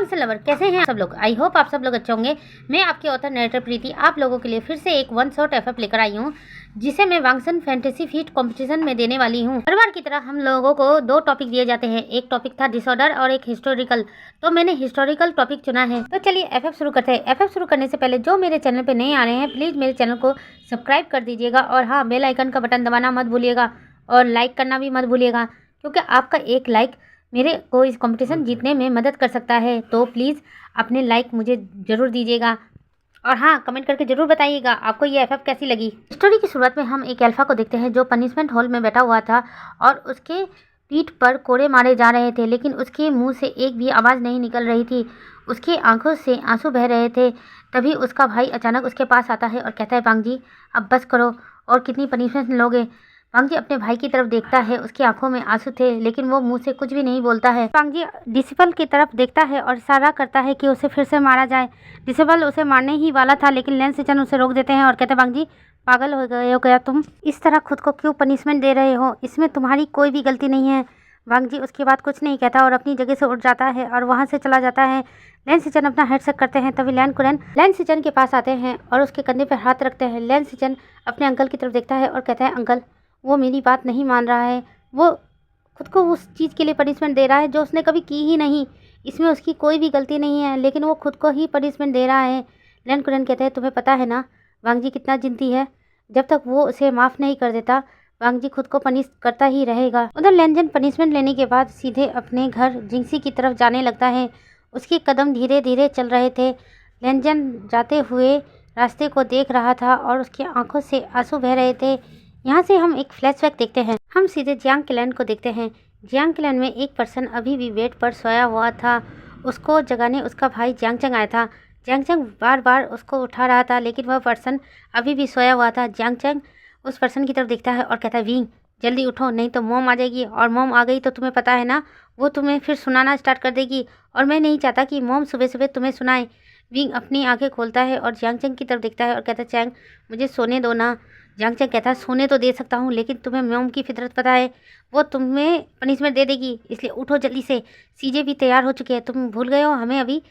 से लवर, कैसे हैं सब लोग? आई होप आप सब लोग अच्छे होंगे। मैं आपके ऑथर नरेटर प्रीति आप लोगों के लिए फिर से एक वन शॉट एफएफ लेकर आई हूँ, जिसे मैं वांगसन फैंटेसी फीट कंपटीशन में देने वाली हूँ। हर बार की तरह हम लोगों को दो टॉपिक दिए जाते हैं, एक टॉपिक था डिसऑर्डर और एक हिस्टोरिकल। तो मैंने हिस्टोरिकल टॉपिक चुना है। तो चलिए एफएफ शुरू करते हैं। एफएफ शुरू करने से पहले जो मेरे चैनल पे नए आ रहे हैं, प्लीज मेरे चैनल को सब्सक्राइब कर दीजिएगा और हाँ, बेल आइकन का बटन दबाना मत भूलिएगा और लाइक करना भी मत भूलिएगा, क्योंकि आपका एक लाइक मेरे को इस कंपटीशन जीतने में मदद कर सकता है। तो प्लीज़ अपने लाइक मुझे ज़रूर दीजिएगा और हाँ, कमेंट करके ज़रूर बताइएगा आपको ये एफएफ कैसी लगी। स्टोरी की शुरुआत में हम एक अल्फा को देखते हैं जो पनिशमेंट हॉल में बैठा हुआ था और उसके पीठ पर कोड़े मारे जा रहे थे, लेकिन उसके मुंह से एक भी आवाज़ नहीं निकल रही थी। उसकी आंखों से आंसू बह रहे थे। तभी उसका भाई अचानक उसके पास आता है और कहता है, बांग जी अब बस करो, और कितनी पनिशमेंट लोगे? बांग जी अपने भाई की तरफ देखता है, उसकी आंखों में आंसू थे लेकिन वो मुंह से कुछ भी नहीं बोलता है। बांग जी डिसिबल की तरफ देखता है और इशारा करता है कि उसे फिर से मारा जाए। डिसिबल उसे मारने ही वाला था, लेकिन लैंसचन उसे रोक देते हैं और कहते हैं, बांग जी पागल हो गए हो क्या तुम? इस तरह खुद को क्यों पनिशमेंट दे रहे हो? इसमें तुम्हारी कोई भी गलती नहीं है। बांग जी उसके बाद कुछ नहीं कहता और अपनी जगह से उठ जाता है और वहाँ से चला जाता है। लैंसचन अपना हेड चेक करते हैं। तभी लैंसचन के पास आते हैं और उसके कंधे पर हाथ रखते हैं। लैंसचन अपने अंकल की तरफ देखता है और कहता है, अंकल वो मेरी बात नहीं मान रहा है। वो खुद को उस चीज़ के लिए पनिशमेंट दे रहा है जो उसने कभी की ही नहीं। इसमें उसकी कोई भी गलती नहीं है, लेकिन वो खुद को ही पनिशमेंट दे रहा है। लैंकुरन कहते हैं, तुम्हें पता है ना वांग जी कितना जिद्दी है। जब तक वो उसे माफ़ नहीं कर देता, वांग जी खुद को पनिश करता ही रहेगा। उधर लैंजन पनिशमेंट लेने के बाद सीधे अपने घर जिंगसी की तरफ जाने लगता है। उसके कदम धीरे धीरे चल रहे थे। लैंजन जाते हुए रास्ते को देख रहा था और उसकी आंखों से आंसू बह रहे थे। यहाँ से हम एक फ्लैशबैक देखते हैं। हम सीधे जियांग क्लैन को देखते हैं। जियांग क्लैन में एक पर्सन अभी भी बेड पर सोया हुआ था। उसको जगाने उसका भाई जियांगचंग आया था। जियांगचंग बार बार उसको उठा रहा था, लेकिन वह पर्सन अभी भी सोया हुआ था। जियांगचंग उस पर्सन की तरफ देखता है और कहता है, विंग जल्दी उठो, नहीं तो मॉम आ जाएगी, और मॉम आ गई तो तुम्हें पता है ना, वो तुम्हें फिर सुनाना स्टार्ट कर देगी, और मैं नहीं चाहता कि मॉम सुबह सुबह तुम्हें सुनाए। विंग अपनी आंखें खोलता है और जियांगचंग की तरफ देखता है और कहता है, चैंग मुझे सोने दो ना। जियांगचंग कहता है, सोने तो दे सकता हूँ, लेकिन तुम्हें मॉम की फितरत पता है, वो तुम्हें पनिशमेंट दे देगी, इसलिए उठो जल्दी से। सीजे भी तैयार हो चुके हैं, तुम भूल गए हो हमें अभी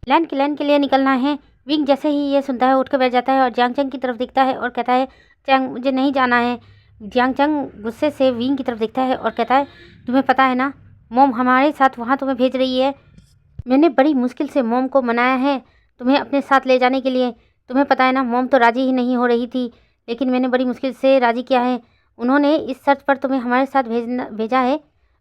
लैंड के लिए निकलना है। विंग जैसे ही ये सुनता है उठ कर बैठ जाता है और जियांगचंग की तरफ देखता है और कहता है, चैंग मुझे नहीं जाना है। जियांगचंग गुस्से से विंग की तरफ देखता है और कहता है, तुम्हें पता है ना मॉम हमारे साथ वहाँ तुम्हें भेज रही है। मैंने बड़ी मुश्किल से मॉम को मनाया है तुम्हें अपने साथ ले जाने के लिए। तुम्हें पता है ना, मॉम तो राजी ही नहीं हो रही थी, लेकिन मैंने बड़ी मुश्किल से राजी किया है। उन्होंने इस शर्त पर तुम्हें हमारे साथ भेजा है।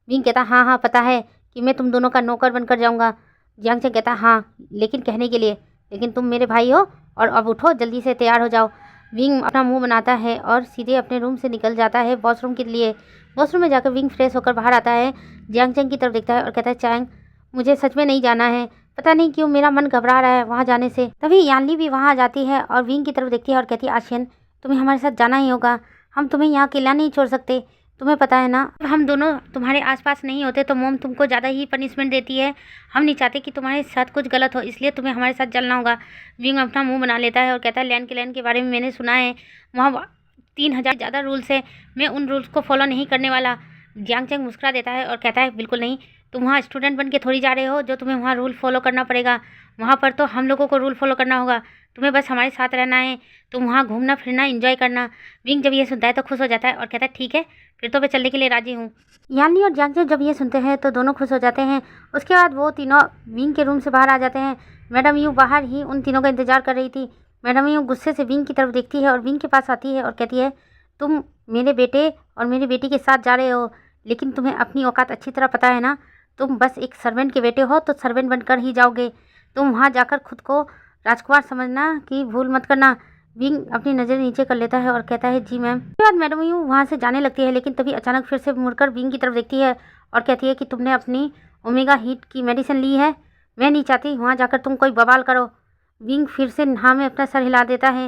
विंग कहता, हाँ हाँ पता है कि मैं तुम दोनों का नौकर बनकर जाऊँगा। जियांगचंग कहता, हाँ लेकिन कहने के लिए, लेकिन तुम मेरे भाई हो, और अब उठो जल्दी से तैयार हो जाओ। विंग अपना मुंह बनाता है और सीधे अपने रूम से निकल जाता है वॉशरूम के लिए। वॉशरूम में जाकर विंग फ्रेश होकर बाहर आता है। जियांगचंग की तरफ देखता है और कहता है, चैंग मुझे सच में नहीं जाना है, पता नहीं क्यों मेरा मन घबरा रहा है वहाँ जाने से। तभी यानली भी वहाँ आ जाती है और विंग की तरफ देखती है और कहती है, आशियन तुम्हें हमारे साथ जाना ही होगा, हम तुम्हें यहाँ अकेला नहीं छोड़ सकते। तुम्हें पता है ना, हम दोनों तुम्हारे आसपास नहीं होते तो मॉम तुमको ज़्यादा ही पनिशमेंट देती है। हम नहीं चाहते कि तुम्हारे साथ कुछ गलत हो, इसलिए तुम्हें हमारे साथ चलना होगा। विंग अपना मुंह बना लेता है और कहता है, लैंड के बारे में मैंने सुना है, वहाँ 3000 ज़्यादा रूल्स है, मैं उन रूल्स को फॉलो नहीं करने वाला। जियांगचंग मुस्कुरा देता है और कहता है, बिल्कुल नहीं, तुम वहाँ स्टूडेंट बन के थोड़ी जा रहे हो जो तुम्हें वहाँ रूल फॉलो करना पड़ेगा। वहाँ पर तो हम लोगों को रूल फॉलो करना होगा, तुम्हें बस हमारे साथ रहना है, तुम वहाँ घूमना फिरना एंजॉय करना। विंग जब ये सुनता है तो खुश हो जाता है और कहता है, ठीक है फिर तो मैं चलने के लिए राजी हूँ। यानली और जियांगचंग जब ये सुनते हैं तो दोनों खुश हो जाते हैं। उसके बाद वो तीनों विंग के रूम से बाहर आ जाते हैं। मैडम यू बाहर ही उन तीनों का इंतजार कर रही थी। मैडम यू गुस्से से विंग की तरफ देखती है और विंग के पास आती है और कहती है, तुम मेरे बेटे और मेरी बेटी के साथ जा रहे हो, लेकिन तुम्हें अपनी औकात अच्छी तरह पता है ना, तुम बस एक सर्वेंट के बेटे हो तो सर्वेंट बनकर ही जाओगे। तुम वहाँ जाकर खुद को राजकुमार समझना कि भूल मत करना। विंग अपनी नज़र नीचे कर लेता है और कहता है, जी मैम। उसके बाद मैडम यू वहाँ से जाने लगती है, लेकिन तभी अचानक फिर से मुड़कर विंग की तरफ देखती है और कहती है कि तुमने अपनी ओमेगा हीट की मेडिसिन ली है, मैं नहीं चाहती वहाँ जाकर तुम कोई बवाल करो। विंग फिर से हाँ में अपना सर हिला देता है।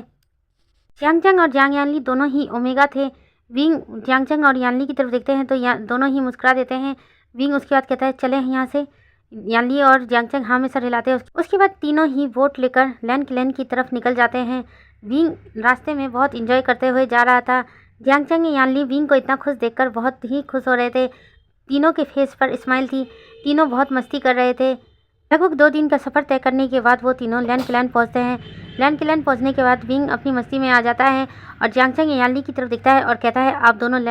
जियांगचंग और जियांग यानली दोनों ही ओमेगा थे। विंग जियांगचंग और यानली की तरफ देखते हैं तो दोनों ही मुस्कुरा देते हैं। विंग उसके बाद कहता है, चले यहाँ से। यानली और जियांगचंग हाँ में सर हिलाते हैं। उसके बाद तीनों ही बोट लेकर लैंड की तरफ निकल जाते हैं। विंग रास्ते में बहुत इंजॉय करते हुए जा रहा था। जियांगचंग यानली विंग को इतना खुश देखकर बहुत ही खुश हो रहे थे। तीनों के फेस पर स्माइल थी, तीनों बहुत मस्ती कर रहे थे। लगभग 2 दिन का सफ़र तय करने के बाद वो तीनों लैंड क्लैन पहुँचते हैं। लैंड क्लैन पहुँचने के बाद विंग अपनी मस्ती में आ जाता है और जियांगचैंग यानली की तरफ देखता है और कहता है, आप दोनों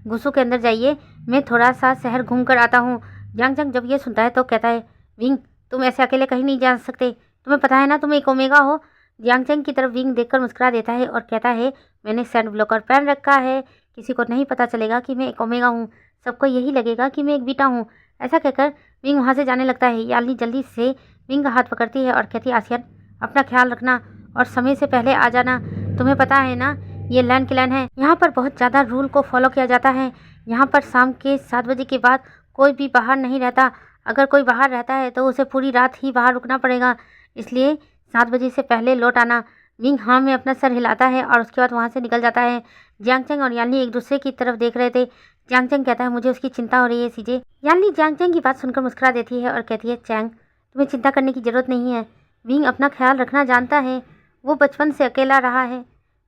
गुस्सू के अंदर जाइए, मैं थोड़ा सा शहर घूम कर आता हूँ। जियांगचैंग जब ये सुनता है तो कहता है, विंग तुम ऐसे अकेले कहीं नहीं जा सकते, तुम्हें पता है ना तुम एक ओमेगा हो। जियांगचैंग की तरफ विंग देखकर मुस्कुरा देता है और कहता है, मैंने सैंड ब्लॉकर पहन रखा है, किसी को नहीं पता चलेगा कि मैं एक ओमेगा हूँ, सबको यही लगेगा कि मैं एक बीटा हूँ। ऐसा कहकर विंग वहाँ से जाने लगता है। याली जल्दी से विंग का हाथ पकड़ती है और कहती है, आसियन अपना ख्याल रखना और समय से पहले आ जाना, तुम्हें पता है ना ये लैंड क्लैन है, यहाँ पर बहुत ज़्यादा रूल को फॉलो किया जाता है। यहाँ पर शाम के 7 बजे के बाद कोई भी बाहर नहीं रहता, अगर कोई बाहर रहता है तो उसे पूरी रात ही बाहर रुकना पड़ेगा, इसलिए 7 बजे से पहले लौट आना। विंग हाँ में अपना सर हिलाता है और उसके बाद वहाँ से निकल जाता है। जियांगचैंग और याली एक दूसरे की तरफ देख रहे थे। जियांगचैंग कहता है, मुझे उसकी चिंता हो रही है सीजे। याली जियांगचैंग की बात सुनकर मुस्कुरा देती है और कहती है, चैंग तुम्हें चिंता करने की ज़रूरत नहीं है, विंग अपना ख्याल रखना जानता है, वो बचपन से अकेला रहा है,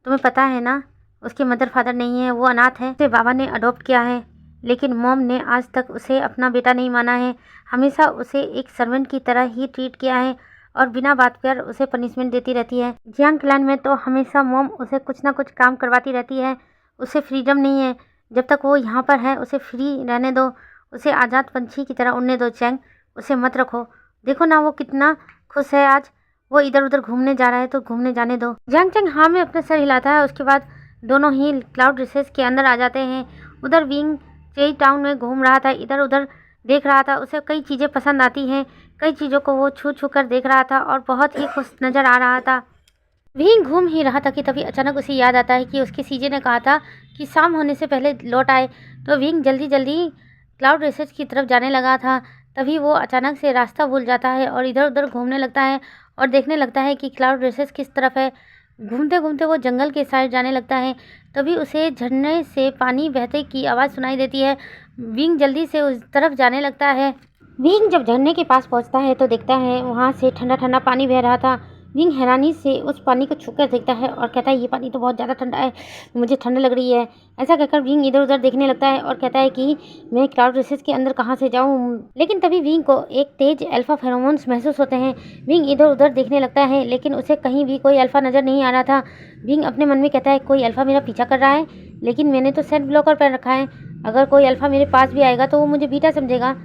तुम्हें पता है ना उसके मदर फादर नहीं है, वो अनाथ है, उसे बाबा ने अडॉप्ट किया है, लेकिन मॉम ने आज तक उसे अपना बेटा नहीं माना है, हमेशा उसे एक सर्वेंट की तरह ही ट्रीट किया है और बिना बात कर उसे पनिशमेंट देती रहती है। जियांग क्लैन में तो हमेशा मॉम उसे कुछ ना कुछ काम करवाती रहती है, उसे फ्रीडम नहीं है, जब तक वो यहाँ पर है उसे फ्री रहने दो, उसे आज़ाद पंछी की तरह उड़ने दो। चैंग उसे मत रखो, देखो ना वो कितना खुश है, आज वो इधर उधर घूमने जा रहा है तो घूमने जाने दो। जियांगचैंग हाँ में अपना सर हिलाता है। उसके बाद दोनों ही क्लाउड रिसेस के अंदर आ जाते हैं। उधर विंग चेई टाउन में घूम रहा था, इधर उधर देख रहा था, उसे कई चीज़ें पसंद आती हैं, कई चीज़ों को वो छू छू कर देख रहा था और बहुत ही खुश नज़र आ रहा था। विंग घूम ही रहा था कि तभी अचानक उसे याद आता है कि उसके सीजे ने कहा था कि शाम होने से पहले लौट आए, तो विंग जल्दी जल्दी क्लाउड रेसेस की तरफ जाने लगा था। तभी वो अचानक से रास्ता भूल जाता है और इधर उधर घूमने लगता है और देखने लगता है कि क्लाउड रेसेस किस तरफ है। घूमते घूमते वो जंगल के साइड जाने लगता है। तभी उसे झरने से पानी बहते की आवाज़ सुनाई देती है। विंग जल्दी से उस तरफ जाने लगता है। विंग जब झरने के पास पहुंचता है तो देखता है वहाँ से ठंडा ठंडा पानी बह रहा था। विंग हैरानी से उस पानी को छूकर देखता है और कहता है, ये पानी तो बहुत ज़्यादा ठंडा है, मुझे ठंड लग रही है। ऐसा कहकर विंग इधर उधर देखने लगता है और कहता है कि मैं क्लाउड रेसेस के अंदर कहाँ से जाऊँ। लेकिन तभी विंग को एक तेज अल्फा फेरोमोन्स महसूस होते हैं। विंग इधर उधर देखने लगता है लेकिन उसे कहीं भी कोई अल्फा नज़र नहीं आ रहा था। विंग अपने मन में कहता है, कोई अल्फा मेरा पीछा कर रहा है, लेकिन मैंने तो सेंट ब्लॉकर पहन रखा है, अगर कोई अल्फा मेरे पास भी आएगा तो वो मुझे बीटा समझेगा।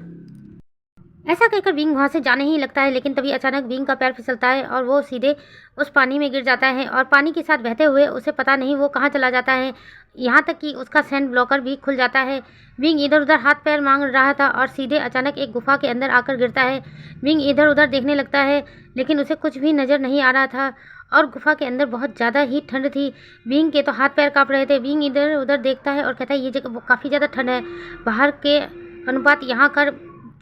ऐसा कहकर विंग वहाँ से जाने ही लगता है, लेकिन तभी अचानक विंग का पैर फिसलता है और वो सीधे उस पानी में गिर जाता है और पानी के साथ बहते हुए उसे पता नहीं वो कहाँ चला जाता है, यहाँ तक कि उसका सैंड ब्लॉकर भी खुल जाता है। विंग इधर उधर हाथ पैर मांग रहा था और सीधे अचानक एक गुफा के अंदर आकर गिरता है। विंग इधर उधर देखने लगता है लेकिन उसे कुछ भी नज़र नहीं आ रहा था और गुफा के अंदर बहुत ज़्यादा ही ठंड थी। विंग के तो हाथ पैर काँप रहे थे। विंग इधर उधर देखता है और कहता है, ये जगह काफ़ी ज़्यादा ठंड है, बाहर के अनुपात यहाँ का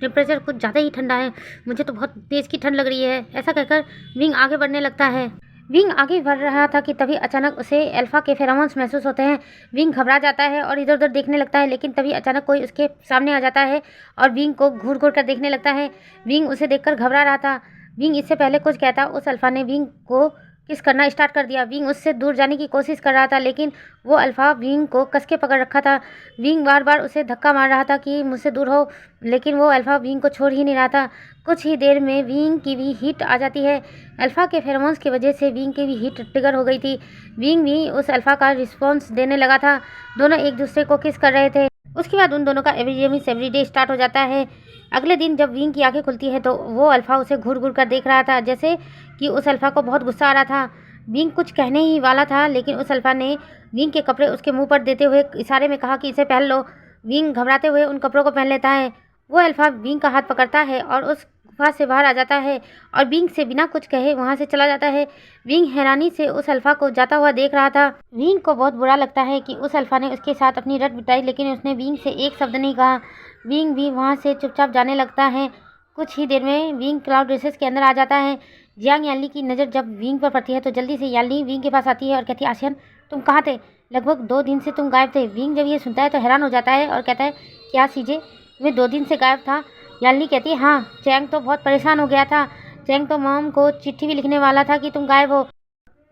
टेम्परेचर कुछ ज़्यादा ही ठंडा है, मुझे तो बहुत तेज़ की ठंड लग रही है। ऐसा कहकर विंग आगे बढ़ने लगता है। विंग आगे बढ़ रहा था कि तभी अचानक उसे अल्फा के फेरोमोन्स महसूस होते हैं। विंग घबरा जाता है और इधर उधर देखने लगता है, लेकिन तभी अचानक कोई उसके सामने आ जाता है और विंग को घूर घूर कर देखने लगता है। विंग उसे देखकर घबरा रहा था। विंग इससे पहले कुछ कहता, उस अल्फा ने विंग को किस करना स्टार्ट कर दिया। विंग उससे दूर जाने की कोशिश कर रहा था, लेकिन वो अल्फा विंग को कस के पकड़ रखा था। विंग बार बार उसे धक्का मार रहा था कि मुझसे दूर हो, लेकिन वो अल्फा विंग को छोड़ ही नहीं रहा था। कुछ ही देर में विंग की भी हीट आ जाती है। अल्फा के फेरोमोन्स की वजह से विंग की भी हीट ट्रिगर हो गई थी। विंग भी उस अल्फा का रिस्पॉन्स देने लगा था। दोनों एक दूसरे को किस कर रहे थे। उसके बाद उन दोनों का एवरीडे स्टार्ट हो जाता है। अगले दिन जब विंग की आंखें खुलती है तो वो अल्फा उसे घूर घूर कर देख रहा था, जैसे कि उस अल्फा को बहुत गुस्सा आ रहा था। विंग कुछ कहने ही वाला था, लेकिन उस अल्फा ने विंग के कपड़े उसके मुंह पर देते हुए इशारे में कहा कि इसे पहन लो। विंग घबराते हुए उन कपड़ों को पहन लेता है। वो अल्फा विंग का हाथ पकड़ता है और उस गुफा से बाहर आ जाता है और विंग से बिना कुछ कहे वहाँ से चला जाता है। विंग हैरानी से उस अल्फा को जाता हुआ देख रहा था। विंग को बहुत बुरा लगता है कि उस अल्फा ने उसके साथ अपनी रट बिताई, लेकिन उसने विंग से एक शब्द नहीं कहा। विंग भी वहाँ से चुपचाप जाने लगता है। कुछ ही देर में विंग क्लाउड रेसेस के अंदर आ जाता है। जियांग याली की नज़र जब विंग पर पड़ती है तो जल्दी से याली विंग के पास आती है और कहती है, आसियन तुम कहाँ थे, लगभग 2 दिन से तुम गायब थे। विंग जब ये सुनता है तो हैरान हो जाता है और कहता है, क्या सीजे मैं 2 दिन से गायब था। याली कहती है, हाँ, चैंग तो बहुत परेशान हो गया था, चैंग तो मॉम को चिट्ठी भी लिखने वाला था कि तुम गायब हो।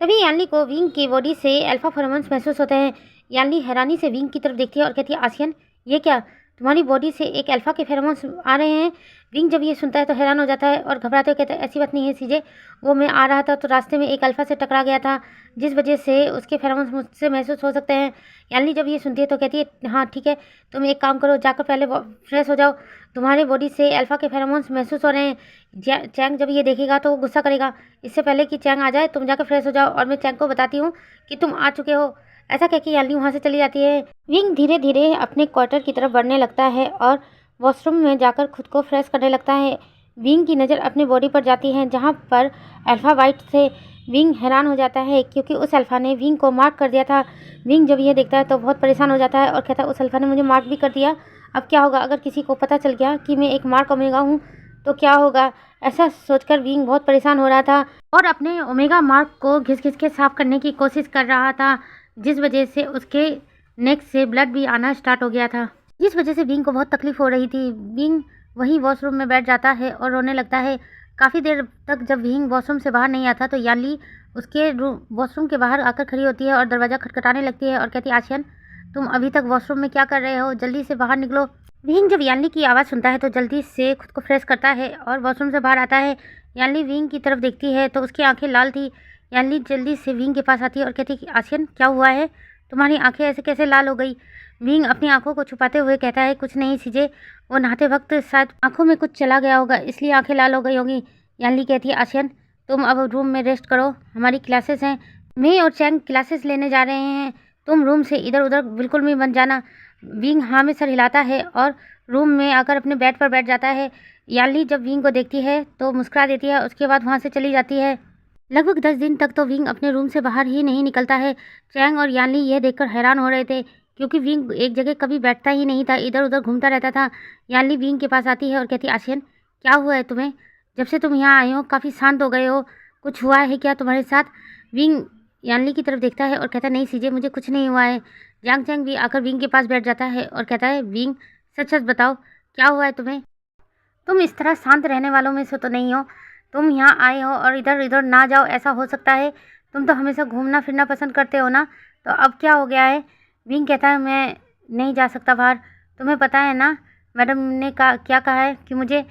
तभी याली को विंग की बॉडी से अल्फा फेरोमोन्स महसूस होते हैं। याली हैरानी से विंग की तरफ देखती है और कहती है, आसियन ये क्या, तुम्हारी बॉडी से एक अल्फा के फेरोमोन्स आ रहे हैं। विंग जब ये सुनता है तो हैरान हो जाता है और घबराते हुए कहता है, ऐसी बात नहीं है सीजे, वो मैं आ रहा था तो रास्ते में एक अल्फा से टकरा गया था, जिस वजह से उसके फेरोमोन्स मुझसे महसूस हो सकते हैं। यानी जब ये सुनती है तो कहती है, हाँ ठीक है, तुम एक काम करो, जाकर पहले फ्रेश हो जाओ, तुम्हारे बॉडी से अल्फा के फेरोमोन्स महसूस हो रहे हैं। चैंग जब ये देखेगा तो वो गुस्सा करेगा। इससे पहले कि चैंग आ जाए तुम जाकर फ्रेश हो जाओ और मैं चैंग को बताती हूँ कि तुम आ चुके हो। ऐसा कह के याली वहाँ से चली जाती है। विंग धीरे धीरे अपने क्वार्टर की तरफ बढ़ने लगता है और वॉशरूम में जाकर खुद को फ्रेश करने लगता है। विंग की नज़र अपनी बॉडी पर जाती है जहाँ पर अल्फा वाइट थे। विंग हैरान हो जाता है क्योंकि उस अल्फा ने विंग को मार्क कर दिया था। विंग जब यह देखता है तो बहुत परेशान हो जाता है और कहता है, उस अल्फा ने मुझे मार्क भी कर दिया, अब क्या होगा अगर किसी को पता चल गया कि मैं एक मार्क ओमेगा हूँ तो क्या होगा। ऐसा सोचकर विंग बहुत परेशान हो रहा था और अपने ओमेगा मार्क को घिस घिस के साफ करने की कोशिश कर रहा था, जिस वजह से उसके नेक से ब्लड भी आना स्टार्ट हो गया था, जिस वजह से विंग को बहुत तकलीफ हो रही थी। विंग वहीं वॉशरूम में बैठ जाता है और रोने लगता है। काफ़ी देर तक जब विंग वॉशरूम से बाहर नहीं आता तो याली उसके वॉशरूम के बाहर आकर खड़ी होती है और दरवाज़ा खटखटाने लगती है और कहती है, आशियन तुम अभी तक वॉशरूम में क्या कर रहे हो, जल्दी से बाहर निकलो। विंग जब याली की आवाज़ सुनता है तो जल्दी से खुद को फ्रेश करता है और वॉशरूम से बाहर आता है। याली विंग की तरफ देखती है तो उसकी आंखें लाल थी। याली जल्दी से विंग के पास आती है और कहती है कि आशियन क्या हुआ है, तुम्हारी आंखें ऐसे कैसे लाल हो गई। विंग अपनी आंखों को छुपाते हुए कहता है, कुछ नहीं सीजे, वो नहाते वक्त शायद आंखों में कुछ चला गया होगा इसलिए आंखें लाल हो गई होंगी। याली कहती है, आशियन तुम अब रूम में रेस्ट करो, हमारी क्लासेस हैं, मैं और चैंग क्लासेस लेने जा रहे हैं, तुम रूम से इधर उधर बिल्कुल भी मत जाना। विंग हाँ में सर हिलाता है और रूम में आकर अपने बेड पर बैठ जाता है। याली जब विंग को देखती है तो मुस्कुरा देती है, उसके बाद वहाँ से चली जाती है। लगभग 10 दिन तक तो विंग अपने रूम से बाहर ही नहीं निकलता है। चैंग और याली यह देखकर हैरान हो रहे थे क्योंकि विंग एक जगह कभी बैठता ही नहीं था, इधर उधर घूमता रहता था। याली विंग के पास आती है और कहती है, आशियन क्या हुआ है तुम्हें, जब से तुम यहाँ आए हो काफ़ी शांत हो गए हो, कुछ हुआ है क्या तुम्हारे साथ। विंग याली की तरफ देखता है और कहता है, नहीं सीजे, मुझे कुछ नहीं हुआ है। यांग चैंग भी आकर विंग के पास बैठ जाता है और कहता है, विंग सच सच बताओ क्या हुआ है तुम्हें, तुम इस तरह शांत रहने वालों में से तो नहीं हो, तुम यहाँ आए हो और इधर इधर ना जाओ ऐसा हो सकता है, तुम तो हमेशा घूमना फिरना पसंद करते हो ना, तो अब क्या हो गया है। विंग कहता है, मैं नहीं जा सकता बाहर, तुम्हें पता है ना मैडम ने क्या कहा है कि मुझे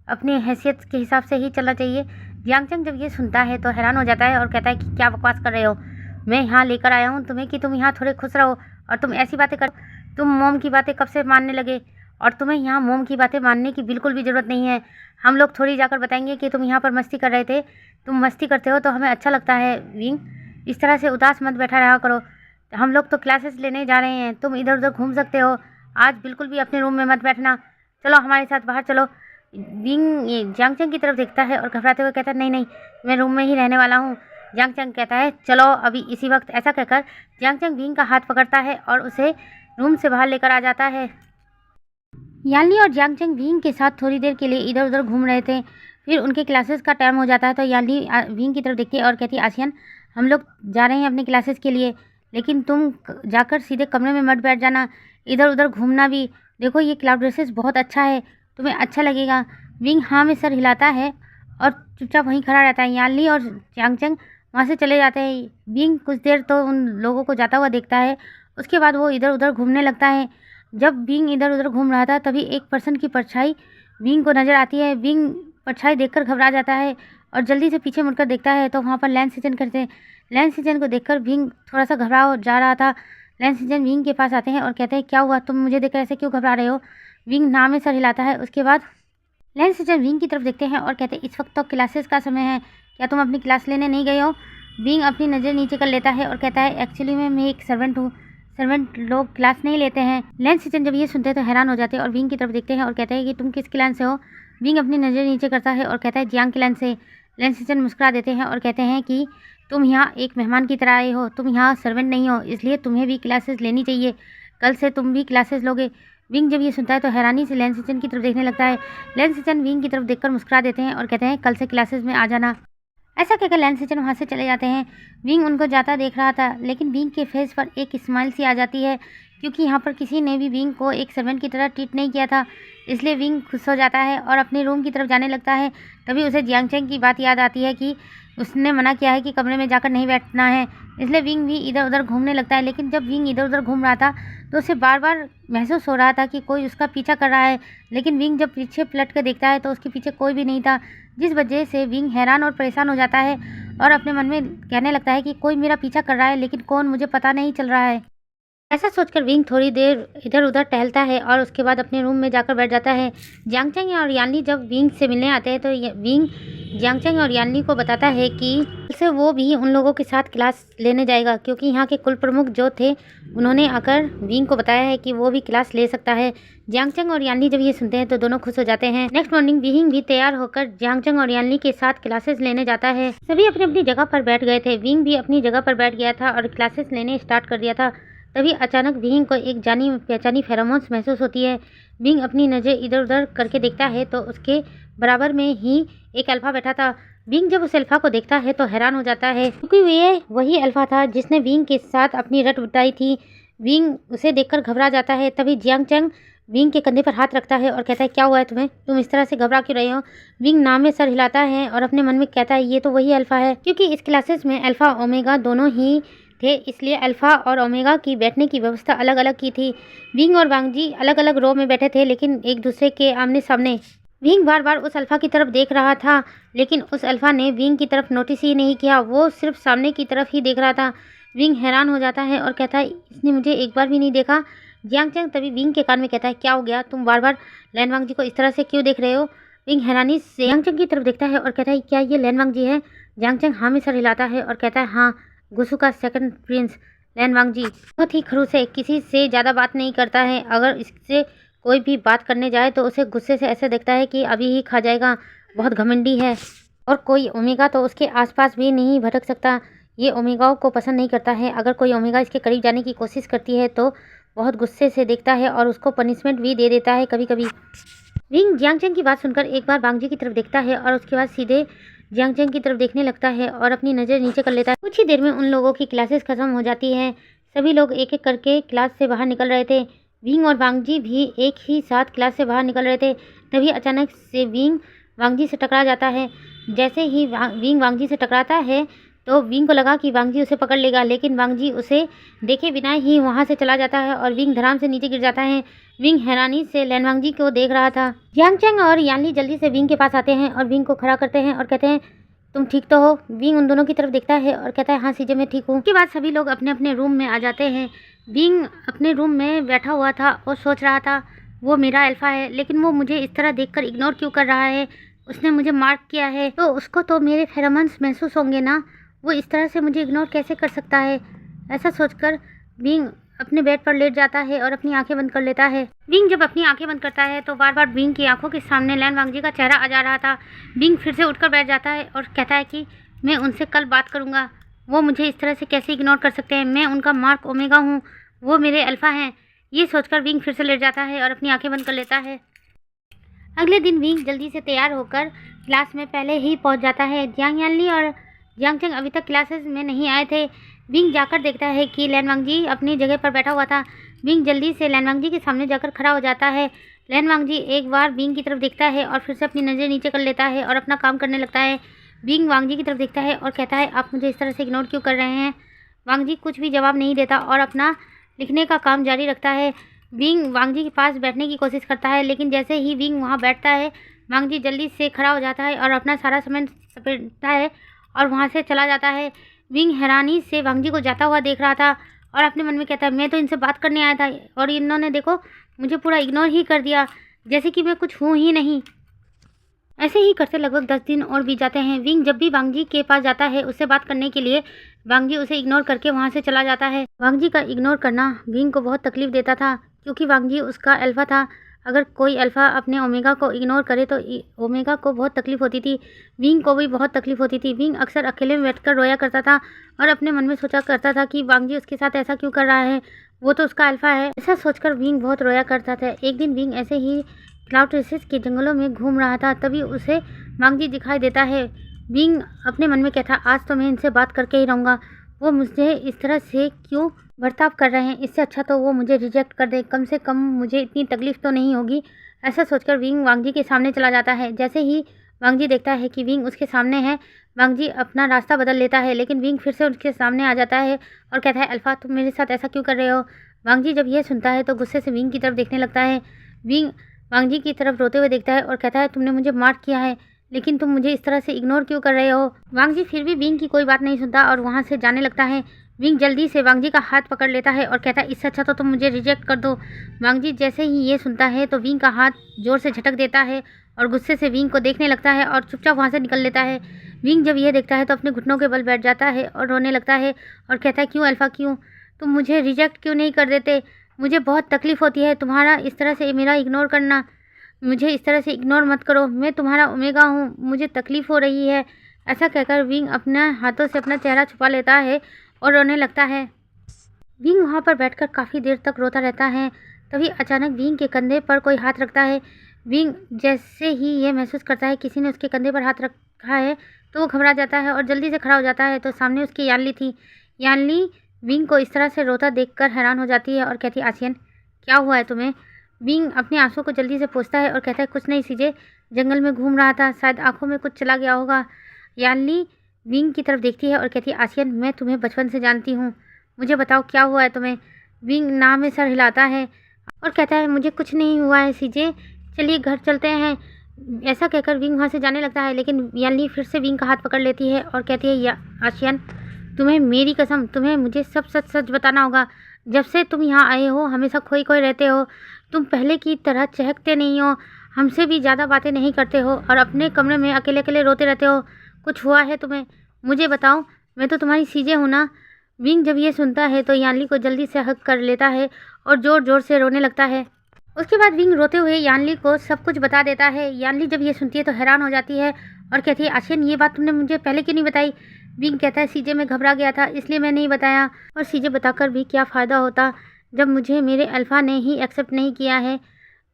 अपनी हैसियत के हिसाब से ही चलना चाहिए। यांगचंग जब ये सुनता है तो हैरान हो जाता है और कहता है कि क्या बकवास कर रहे हो, मैं यहाँ लेकर आया हूँ तुम्हें कि तुम यहाँ थोड़े खुश रहो और तुम ऐसी बातें कर, तुम मोम की बातें कब से मानने लगे, और तुम्हें यहाँ मोम की बातें मानने की बिल्कुल भी ज़रूरत नहीं है। हम लोग थोड़ी जाकर बताएंगे कि तुम यहाँ पर मस्ती कर रहे थे, तुम मस्ती करते हो तो हमें अच्छा लगता है। विंग इस तरह से उदास मत बैठा रहा करो, हम लोग तो क्लासेस लेने जा रहे हैं, तुम इधर उधर घूम सकते हो, आज बिल्कुल भी अपने रूम में मत बैठना, चलो हमारे साथ बाहर चलो। विंग यांगचंग की तरफ देखता है और घबराते हुए कहता है, नहीं नहीं, मैं रूम में ही रहने वाला हूँ। यांगचंग कहता है, चलो अभी इसी वक्त। ऐसा कहकर यांगचंग विंग का हाथ पकड़ता है और उसे रूम से बाहर लेकर आ जाता है। याली और यांगचंग विंग के साथ थोड़ी देर के लिए इधर उधर घूम रहे थे, फिर उनके क्लासेस का टाइम हो जाता है तो याली विंग की तरफ देखती है और कहती है, आशियन हम लोग जा रहे हैं अपनी क्लासेस के लिए, लेकिन तुम जाकर सीधे कमरे में मत बैठ जाना, इधर उधर घूमना भी, देखो ये क्लाउड ड्रेसेस बहुत अच्छा है, तुम्हें अच्छा लगेगा। विंग हाँ में सर हिलाता है और चुपचाप वहीं खड़ा रहता है। याली और यांगचंग वहाँ से चले जाते हैं। विंग कुछ देर तो उन लोगों को जाता हुआ देखता है, उसके बाद वो इधर उधर घूमने लगता है। जब विंग इधर उधर घूम रहा था तभी एक पर्सन की परछाई विंग को नज़र आती है। विंग परछाई देखकर घबरा जाता है और जल्दी से पीछे मुड़कर देखता है तो वहाँ पर लैंस सीजन करते हैं। लैंस सीजन को देखकर विंग थोड़ा सा घबरा जा रहा था। लैंस सीजन विंग के पास आते हैं और कहते हैं, क्या हुआ, तुम मुझे देखकर ऐसे क्यों घबरा रहे हो। विंग नाम में सर हिलाता है। उसके बाद लैंस सीजन विंग की तरफ देखते हैं और कहते हैं, इस वक्त तो क्लासेस का समय है, क्या तुम अपनी क्लास लेने नहीं गए हो। विंग अपनी नज़र नीचे कर लेता है और कहता है, एक्चुअली मैं एक सर्वेंट हूँ, सर्वेंट लोग क्लास नहीं लेते हैं। लैंस सीजन जब ये सुनते हैं तो हैरान हो जाते हैं और विंग की तरफ देखते हैं और कहते हैं कि तुम किस क्लास से हो। विंग अपनी नज़र नीचे करता है और कहता है, जियांग क्लास से। लैंस सीजन मुस्कुरा देते हैं और कहते हैं कि तुम यहाँ एक मेहमान की तरह आए हो, तुम यहाँ सर्वेंट नहीं हो, इसलिए तुम्हें भी क्लासेस लेनी चाहिए, कल से तुम भी क्लासेस लोगे। विंग जब ये सुनता है तो हैरानी से लैंस सीजन की तरफ देखने लगता है। लैंस सीजन विंग की तरफ देखकर मुस्कुरा देते हैं और कहते हैं, कल से क्लासेस में आ जाना। ऐसा कहकर लैंस सीजन वहाँ से चले जाते हैं। विंग उनको जाता देख रहा था, लेकिन विंग के फेस पर एक स्माइल सी आ जाती है क्योंकि यहाँ पर किसी ने भी विंग को एक सर्वेंट की तरह ट्रीट नहीं किया था। इसलिए विंग खुश हो जाता है और अपने रूम की तरफ जाने लगता है। तभी उसे जियांग चैंग की बात याद आती है कि उसने मना किया है कि कमरे में जाकर नहीं बैठना है। इसलिए विंग भी इधर उधर घूमने लगता है। लेकिन जब विंग इधर उधर घूम रहा था तो उसे बार बार महसूस हो रहा था कि कोई उसका पीछा कर रहा है। लेकिन विंग जब पीछे पलट कर देखता है तो उसके पीछे कोई भी नहीं था, जिस वजह से विंग हैरान और परेशान हो जाता है और अपने मन में कहने लगता है कि कोई मेरा पीछा कर रहा है, लेकिन कौन मुझे पता नहीं चल रहा है। ऐसा सोचकर विंग थोड़ी देर इधर उधर टहलता है और उसके बाद अपने रूम में जाकर बैठ जाता है। जियांग चैंग और यानली जब विंग से मिलने आते हैं तो विंग जियांग चैंग और यानली को बताता है कि कल से वो भी उन लोगों के साथ क्लास लेने जाएगा, क्योंकि यहाँ के कुल प्रमुख जो थे उन्होंने आकर विंग को बताया है कि वो भी क्लास ले सकता है। जियांग चैंग और यानली जब ये सुनते हैं तो दोनों खुश हो जाते हैं। नेक्स्ट मॉर्निंग विंग भी तैयार होकर जियांग चैंग और यानली के साथ क्लासेस लेने जाता है। सभी अपनी अपनी जगह पर बैठ गए थे। विंग भी अपनी जगह पर बैठ गया था और क्लासेस लेने स्टार्ट कर दिया था। तभी अचानक विंग को एक जानी पहचानी फेरोमोन्स महसूस होती है। विंग अपनी नज़र इधर उधर करके देखता है तो उसके बराबर में ही एक अल्फा बैठा था। विंग जब उस अल्फा को देखता है तो हैरान हो जाता है, क्योंकि ये वही अल्फा था जिसने विंग के साथ अपनी रट बिठाई थी। विंग उसे देखकर घबरा जाता है। तभी जियांग चैंग विंग के कंधे पर हाथ रखता है और कहता है, क्या हुआ है तुम्हें? तुम इस तरह से घबरा क्यों रहे हो? विंग नाम में सर हिलाता है और अपने मन में कहता है, ये तो वही अल्फा है, क्योंकि इस क्लासेस में अल्फा ओमेगा दोनों ही थे, इसलिए अल्फा और ओमेगा की बैठने की व्यवस्था अलग अलग की थी। विंग और वांगजी अलग अलग रो में बैठे थे, लेकिन एक दूसरे के आमने सामने। विंग बार बार उस अल्फा की तरफ देख रहा था, लेकिन उस अल्फा ने विंग की तरफ नोटिस ही नहीं किया, वो सिर्फ सामने की तरफ ही देख रहा था। विंग हैरान हो जाता है और कहता है, इसने मुझे एक बार भी नहीं देखा। जियांग चैंग तभी विंग के कान में कहता है, क्या हो गया? तुम बार बार लैन वांगजी को इस तरह से क्यों देख रहे हो? विंग हैरानी से जियांग चैंग की तरफ देखता है और कहता है, क्या ये लैन वांगजी है? जियांग चैंग हाँ में सर हिलाता है और कहता है, हाँ, गुसू का सेकंड प्रिंस लैन वांगजी बहुत ही खड़ूस है, किसी से ज़्यादा बात नहीं करता है। अगर इससे कोई भी बात करने जाए तो उसे गुस्से से ऐसे देखता है कि अभी ही खा जाएगा। बहुत घमंडी है और कोई ओमेगा तो उसके आसपास भी नहीं भटक सकता। ये ओमेगाओं को पसंद नहीं करता है। अगर कोई ओमेगा इसके करीब जाने की कोशिश करती है तो बहुत गुस्से से देखता है और उसको पनिशमेंट भी दे देता है कभी कभी। विंग जियांग चैंग की बात सुनकर एक बार वांगजी की तरफ देखता है और उसके बाद सीधे जियांग चैंग की तरफ देखने लगता है और अपनी नज़र नीचे कर लेता है। कुछ ही देर में उन लोगों की क्लासेस खत्म हो जाती है। सभी लोग एक एक करके क्लास से बाहर निकल रहे थे। विंग और वांगजी भी एक ही साथ क्लास से बाहर निकल रहे थे। तभी अचानक से विंग वांगजी से टकरा जाता है। जैसे ही विंग वांगजी से टकराता है तो विंग को लगा कि वांगजी उसे पकड़ लेगा, लेकिन वांगजी उसे देखे बिना ही वहाँ से चला जाता है और विंग धड़ाम से नीचे गिर जाता है। विंग हैरानी से लैन वांगजी को देख रहा था। जियांग चैंग और यानली जल्दी से विंग के पास आते हैं और विंग को खड़ा करते हैं और कहते हैं, तुम ठीक तो हो? विंग उन दोनों की तरफ देखता है और कहता है, हाँ सीजे मैं ठीक हूँ। उसके बाद सभी लोग अपने अपने रूम में आ जाते हैं। विंग अपने रूम में बैठा हुआ था और सोच रहा था, वो मेरा अल्फा है, लेकिन वो मुझे इस तरह देखकर इग्नोर क्यों कर रहा है? उसने मुझे मार्क किया है तो उसको तो मेरे फेरोमोन्स महसूस होंगे ना, वो इस तरह से मुझे इग्नोर कैसे कर सकता है? ऐसा सोचकर विंग अपने बेड पर लेट जाता है और अपनी आंखें बंद कर लेता है। विंग जब अपनी आंखें बंद करता है तो बार बार विंग की आंखों के सामने लैन वांगजी का चेहरा आ जा रहा था। विंग फिर से उठकर बैठ जाता है और कहता है कि मैं उनसे कल बात करूंगा, वो मुझे इस तरह से कैसे इग्नोर कर सकते हैं? मैं उनका मार्क ओमेगा हूँ, वो मेरे अल्फा हैं। ये सोचकर विंग फिर से लेट जाता है और अपनी आंखें बंद कर लेता है। अगले दिन विंग जल्दी से तैयार होकर क्लास में पहले ही पहुँच जाता है। जियांग यानली और जियांग चैंग अभी तक क्लासेस में नहीं आए थे। विंग जाकर देखता है कि लैन वांगजी अपनी जगह पर बैठा हुआ था। विंग जल्दी से लैन वांगजी के सामने जाकर खड़ा हो जाता है। लैन वांगजी एक बार विंग की तरफ देखता है और फिर से अपनी नज़र नीचे कर लेता है और अपना काम करने लगता है। विंग वांगजी की तरफ देखता है और कहता है, आप मुझे इस तरह से इग्नोर क्यों कर रहे हैं? वांगजी कुछ भी जवाब नहीं देता और अपना लिखने का काम जारी रखता है। विंग वांगजी के पास बैठने की कोशिश करता है, लेकिन जैसे ही विंग वहाँ बैठता है वांगजी जल्दी से खड़ा हो जाता है और अपना सारा सामान समेटता है और वहाँ से चला जाता है। विंग हैरानी से वांगजी को जाता हुआ देख रहा था और अपने मन में कहता है, मैं तो इनसे बात करने आया था और इन्होंने देखो मुझे पूरा इग्नोर ही कर दिया, जैसे कि मैं कुछ हूँ ही नहीं। ऐसे ही करते लगभग 10 दिन और बीत जाते हैं। विंग जब भी वांगजी के पास जाता है उससे बात करने के लिए, वांगजी उसे इग्नोर करके वहाँ से चला जाता है। वांगजी का इग्नोर करना विंग को बहुत तकलीफ देता था, क्योंकि वांगजी उसका अल्फा था। अगर कोई अल्फा अपने ओमेगा को इग्नोर करे तो ओमेगा को बहुत तकलीफ होती थी। विंग को भी बहुत तकलीफ होती थी। विंग अक्सर अकेले में बैठकर रोया करता था और अपने मन में सोचा करता था कि वांगजी उसके साथ ऐसा क्यों कर रहा है, वो तो उसका अल्फा है। ऐसा सोचकर विंग बहुत रोया करता था। एक दिन विंग ऐसे ही क्लाउड रेसेस के जंगलों में घूम रहा था, तभी उसे वांगजी दिखाई देता है। विंग अपने मन में कहता, आज तो मैं इनसे बात करके ही रहूँगा, वो मुझे इस तरह से क्यों बर्ताव कर रहे हैं। इससे अच्छा तो वो मुझे रिजेक्ट कर दे, कम से कम मुझे इतनी तकलीफ़ तो नहीं होगी। ऐसा सोचकर विंग वांगजी के सामने चला जाता है। जैसे ही वांगजी देखता है कि विंग उसके सामने है, वांगजी अपना रास्ता बदल लेता है, लेकिन विंग फिर से उसके सामने आ जाता है और कहता है, अल्फ़ा तुम मेरे साथ ऐसा क्यों कर रहे हो। वांगजी जब ये सुनता है तो गुस्से से विंग की तरफ देखने लगता है। विंग वांगजी की तरफ रोते हुए देखता है और कहता है, तुमने मुझे मार किया है, लेकिन तुम मुझे इस तरह से इग्नोर क्यों कर रहे हो। वांगजी फिर भी विंग की कोई बात नहीं सुनता और वहाँ से जाने लगता है। विंग जल्दी से वांगजी का हाथ पकड़ लेता है और कहता है, इससे अच्छा तो तुम मुझे रिजेक्ट कर दो। वांगजी जैसे ही ये सुनता है तो विंग का हाथ जोर से झटक देता है और गुस्से से विंग को देखने लगता है और चुपचाप वहाँ से निकल लेता है। विंग जब ये देखता है तो अपने घुटनों के बल बैठ जाता है और रोने लगता है और कहता है, क्यों अल्फ़ा क्यों, तुम मुझे रिजेक्ट क्यों नहीं कर देते। मुझे बहुत तकलीफ़ होती है तुम्हारा इस तरह से मेरा इग्नोर करना। मुझे इस तरह से इग्नोर मत करो, मैं तुम्हारा ओमेगा हूँ, मुझे तकलीफ़ हो रही है। ऐसा कहकर विंग अपना हाथों से अपना चेहरा छुपा लेता है और रोने लगता है। विंग वहाँ पर बैठकर काफ़ी देर तक रोता रहता है। तभी अचानक विंग के कंधे पर कोई हाथ रखता है। विंग जैसे ही ये महसूस करता है किसी ने उसके कंधे पर हाथ रखा है तो वो घबरा जाता है और जल्दी से खड़ा हो जाता है। तो सामने उसकी यानली थी। यानली विंग को इस तरह से रोता देखकर हैरान हो जाती है और कहती है, आसियन क्या हुआ है तुम्हें। विंग अपने आंसू को जल्दी से पोंछता है और कहता है, कुछ नहीं सीजे, जंगल में घूम रहा था, शायद आंखों में कुछ चला गया होगा। यानली विंग की तरफ देखती है और कहती है, आसियन मैं तुम्हें बचपन से जानती हूँ, मुझे बताओ क्या हुआ है तुम्हें। विंग ना में सर हिलाता है और कहता है, मुझे कुछ नहीं हुआ है सीजे, चलिए घर चलते हैं। ऐसा कहकर विंग वहाँ से जाने लगता है, लेकिन यानली फिर से विंग का हाथ पकड़ लेती है और कहती है, या आसियन तुम्हें मेरी कसम, तुम्हें मुझे सब सच सच बताना होगा। जब से तुम यहाँ आए हो हमेशा खोए खोए रहते हो, तुम पहले की तरह चहकते नहीं हो, हमसे भी ज़्यादा बातें नहीं करते हो और अपने कमरे में अकेले अकेले रोते रहते हो। कुछ हुआ है तुम्हें, मुझे बताओ, मैं तो तुम्हारी सीजे हूँ ना। विंग जब ये सुनता है तो यानली को जल्दी से हक कर लेता है और ज़ोर ज़ोर से रोने लगता है। उसके बाद विंग रोते हुए यानली को सब कुछ बता देता है। यानली जब ये सुनती है तो हैरान हो जाती है और कहती है, आशियन ये बात तुमने मुझे पहले क्यों नहीं बताई। विंग कहता है, सीजे मैं घबरा गया था इसलिए मैं नहीं बताया, और सीजे बताकर भी क्या फ़ायदा होता जब मुझे मेरे अल्फ़ा ने ही एक्सेप्ट नहीं किया है।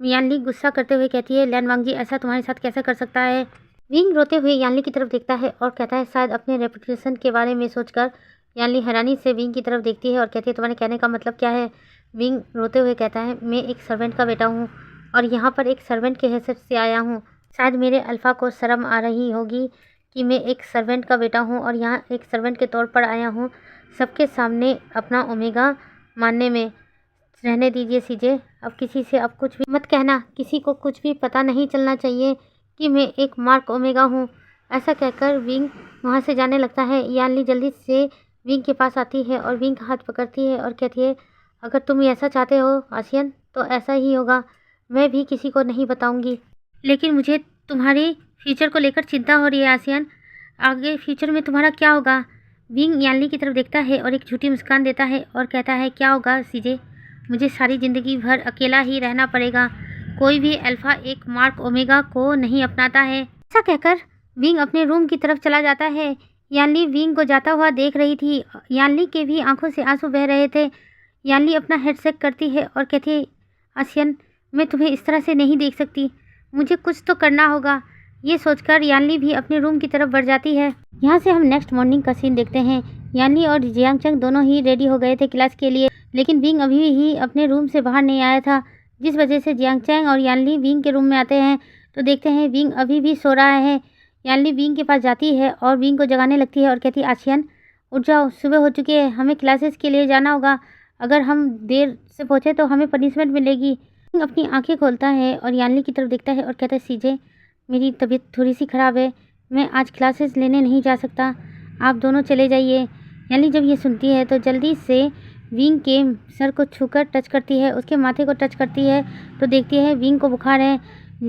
यानली गुस्सा करते हुए कहती है, लैन वांगजी ऐसा तुम्हारे साथ कैसे कर सकता है। विंग रोते हुए यानली की तरफ देखता है और कहता है, शायद अपने रेपुटेशन के बारे में सोचकर। यानली हैरानी से विंग की तरफ देखती है और कहती है, तुम्हारे कहने का मतलब क्या है। विंग रोते हुए कहता है, मैं एक सर्वेंट का बेटा हूँ और यहाँ पर एक सर्वेंट के हैसियत से आया हूँ। शायद मेरे अल्फ़ा को शर्म आ रही होगी कि मैं एक सर्वेंट का बेटा हूँ और यहाँ एक सर्वेंट के तौर पर आया हूँ, सबके सामने अपना ओमेगा मानने में। रहने दीजिए सीजे, अब किसी से अब कुछ भी मत कहना, किसी को कुछ भी पता नहीं चलना चाहिए कि मैं एक मार्क ओमेगा हूँ। ऐसा कहकर विंग वहाँ से जाने लगता है। यानली जल्दी से विंग के पास आती है और विंग का हाथ पकड़ती है और कहती है, अगर तुम ऐसा चाहते हो आसियन तो ऐसा ही होगा, मैं भी किसी को नहीं बताऊंगी। लेकिन मुझे तुम्हारे फ्यूचर को लेकर चिंता हो रही है आसियन, आगे फ्यूचर में तुम्हारा क्या होगा। विंग यानली की तरफ देखता है और एक झूठी मुस्कान देता है और कहता है, क्या होगा सीजे, मुझे सारी ज़िंदगी भर अकेला ही रहना पड़ेगा, कोई भी अल्फ़ा एक मार्क ओमेगा को नहीं अपनाता है। ऐसा कहकर विंग अपने रूम की तरफ चला जाता है। यानली विंग को जाता हुआ देख रही थी। यानली के भी आंखों से आंसू बह रहे थे। यानली अपना हेड शेक करती है और कहती है, आसियन मैं तुम्हें इस तरह से नहीं देख सकती, मुझे कुछ तो करना होगा। ये सोचकर यानली भी अपने रूम की तरफ बढ़ जाती है। यहाँ से हम नेक्स्ट मॉर्निंग का सीन देखते हैं। यानली और जियांग चंग दोनों ही रेडी हो गए थे क्लास के लिए, लेकिन विंग अभी ही अपने रूम से बाहर नहीं आया था, जिस वजह से जियांग चंग और यानली विंग के रूम में आते हैं तो देखते हैं विंग अभी भी सो रहा है। यानली विंग के पास जाती है और विंग को जगाने लगती है और कहती है, आसियन उठ जाओ, सुबह हो चुकी है, हमें क्लासेस के लिए जाना होगा, अगर हम देर से पहुँचे तो हमें पनिशमेंट मिलेगी। विंग अपनी आंखें खोलता है और यानली की तरफ देखता है और कहता है, सीजे मेरी तबीयत थोड़ी सी ख़राब है, मैं आज क्लासेस लेने नहीं जा सकता, आप दोनों चले जाइए। यानली जब ये सुनती है तो जल्दी से विंग के सर को छूकर टच करती है, उसके माथे को टच करती है तो देखती है विंग को बुखार है।